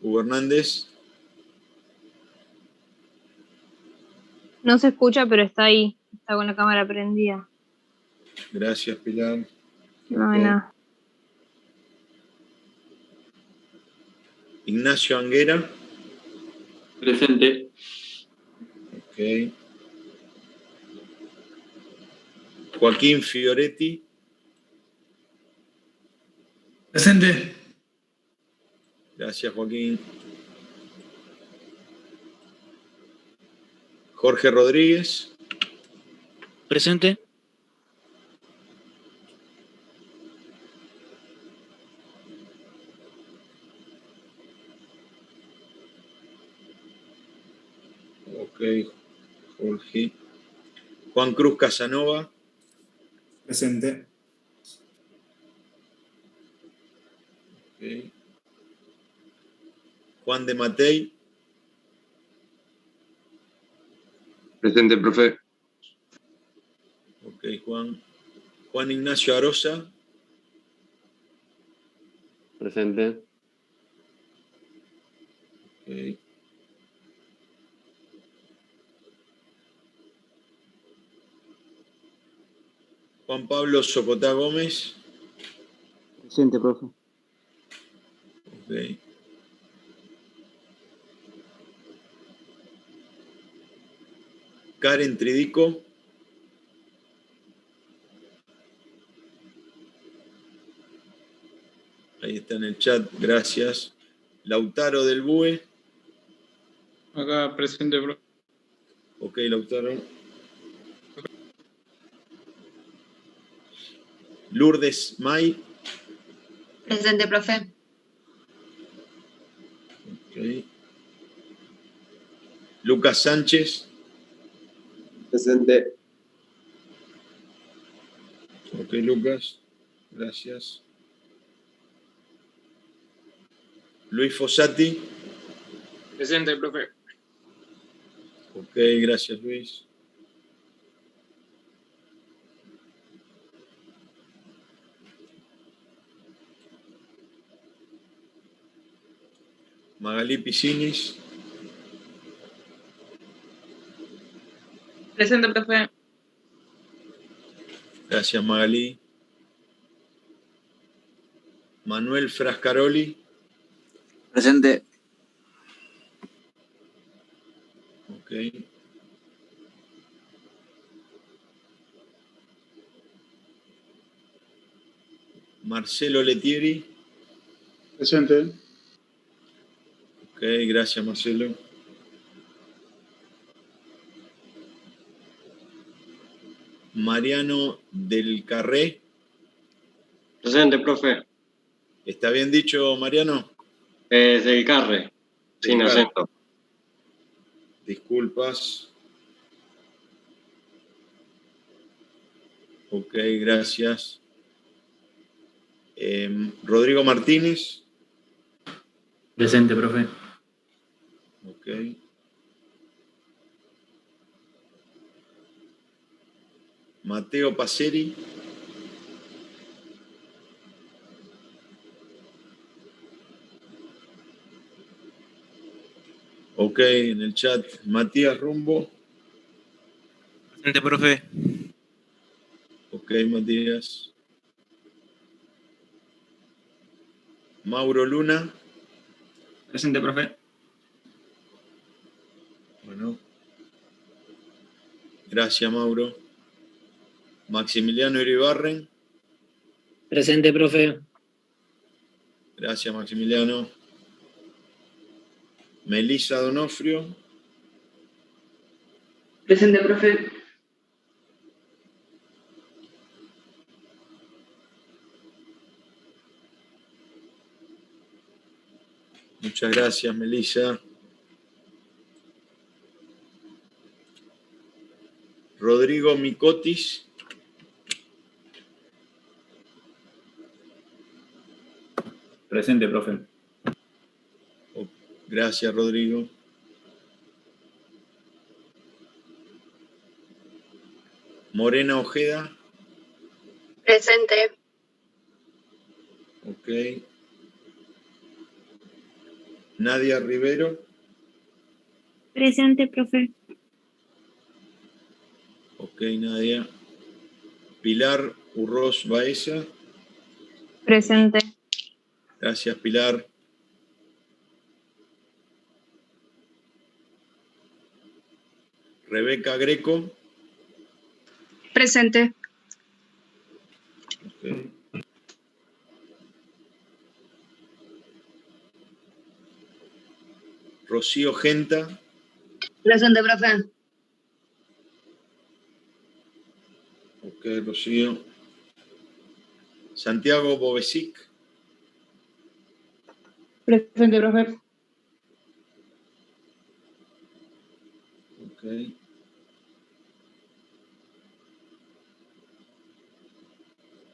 Hugo Hernández.
No se escucha, pero está ahí. Está con la cámara prendida.
Gracias, Pilar.
No,
Ok.
nada.
Ignacio Anguera.
Presente.
Ok. Joaquín Fioretti.
Presente.
Gracias, Joaquín. Jorge Rodríguez.
Presente.
Ok, Jorge. Juan Cruz Casanova.
Presente.
Ok. Juan de Matei.
Presente, profe.
Ok, Juan. Juan Ignacio Arosa.
Presente.
Ok. Juan Pablo Socotá Gómez.
Presente, profe.
Ok. Karen Tridico. Ahí está en el chat, gracias. Lautaro del BUE.
Acá presente, profe.
Ok, Lautaro. Lourdes May.
Presente, profe.
Ok. Lucas Sánchez.
Presente.
Ok, Lucas. Gracias. Luis Fossati.
Presente, profe.
Ok, gracias, Luis. Magalí Piscinis.
Presente, profe.
Gracias, Magalí. Manuel Frascaroli.
Presente.
Ok. Marcelo Letieri.
Presente.
Ok, gracias, Marcelo. Mariano del Carré.
Presente, profe.
¿Está bien dicho, Mariano?
Del Carre, sin
Del Carre.
acento.
Disculpas. Ok, gracias. Rodrigo Martínez.
Presente, profe.
Ok. Mateo Paceri. Ok, en el chat. Matías Rumbo.
Presente, profe.
Ok, Matías. Mauro Luna.
Presente, profe.
Bueno. Gracias, Mauro. Maximiliano Iribarren.
Presente, profe.
Gracias, Maximiliano. Melissa Donofrio.
Presente, profe.
Muchas gracias, Melissa. Rodrigo Micotis.
Presente, profe.
Gracias, Rodrigo. Morena Ojeda.
Presente.
Ok. Nadia Rivero.
Presente, profe.
Ok, Nadia. Pilar Urroz Baeza.
Presente.
Gracias, Pilar. Rebeca Greco.
Presente.
Okay. Rocío Genta.
Presente, profe.
Ok, Rocío. Santiago Bovesic.
Presente, profe.
Ok.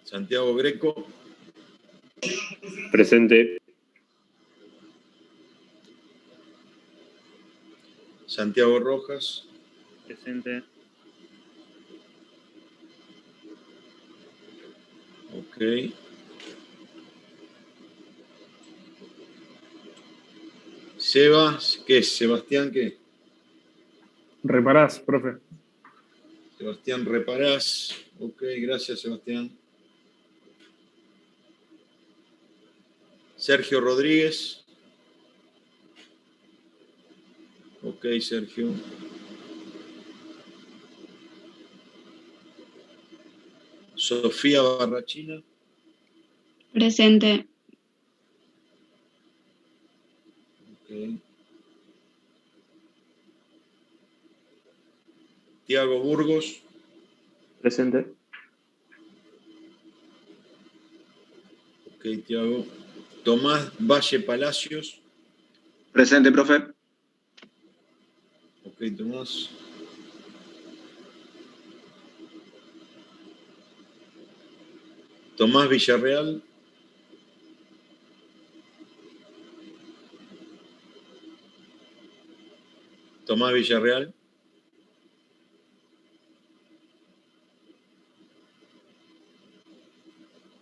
Santiago Greco.
Presente.
Santiago Rojas.
Presente.
Ok. Sebas, ¿qué es? ¿Sebastián qué?
Reparás, profe.
Sebastián Reparás. Ok, gracias, Sebastián. Sergio Rodríguez. Ok, Sergio. Sofía Barrachina.
Presente.
Ok. Tiago Burgos.
Presente.
Ok, Tiago. Tomás Valle Palacios.
Presente, profe.
Ok, Tomás. Tomás Villarreal. Tomás Villarreal.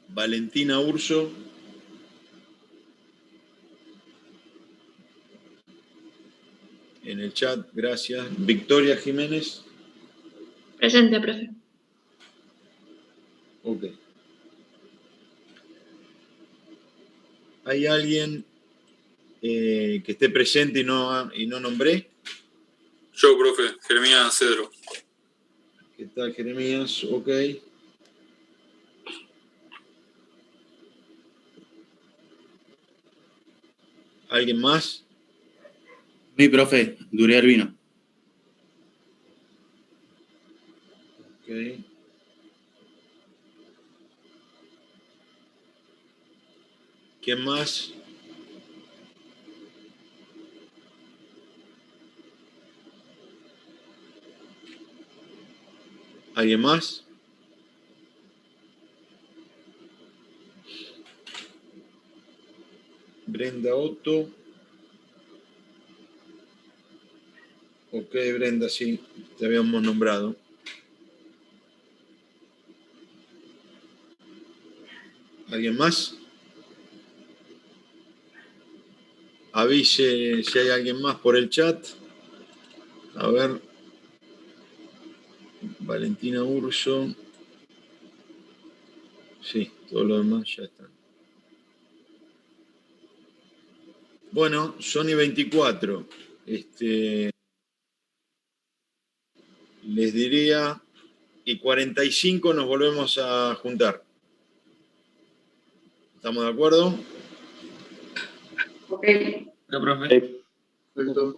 Valentina Urso. En el chat, gracias. Victoria Jiménez.
Presente, profe.
Ok. ¿Hay alguien que esté presente y no nombré?
Yo, profe, Jeremías Cedro.
¿Qué tal, Jeremías? Ok. ¿Alguien más?
Mi profe, Duré Albino.
Ok. ¿Quién más? ¿Alguien más? Brenda Otto. Ok, Brenda, sí, te habíamos nombrado. ¿Alguien más? Avise si hay alguien más por el chat. A ver. Valentina Urso. Sí, todo lo demás ya está. Bueno, Sony 24. Les diría, y 45 nos volvemos a juntar. ¿Estamos de acuerdo?
Ok.
No, profe.
Perfecto.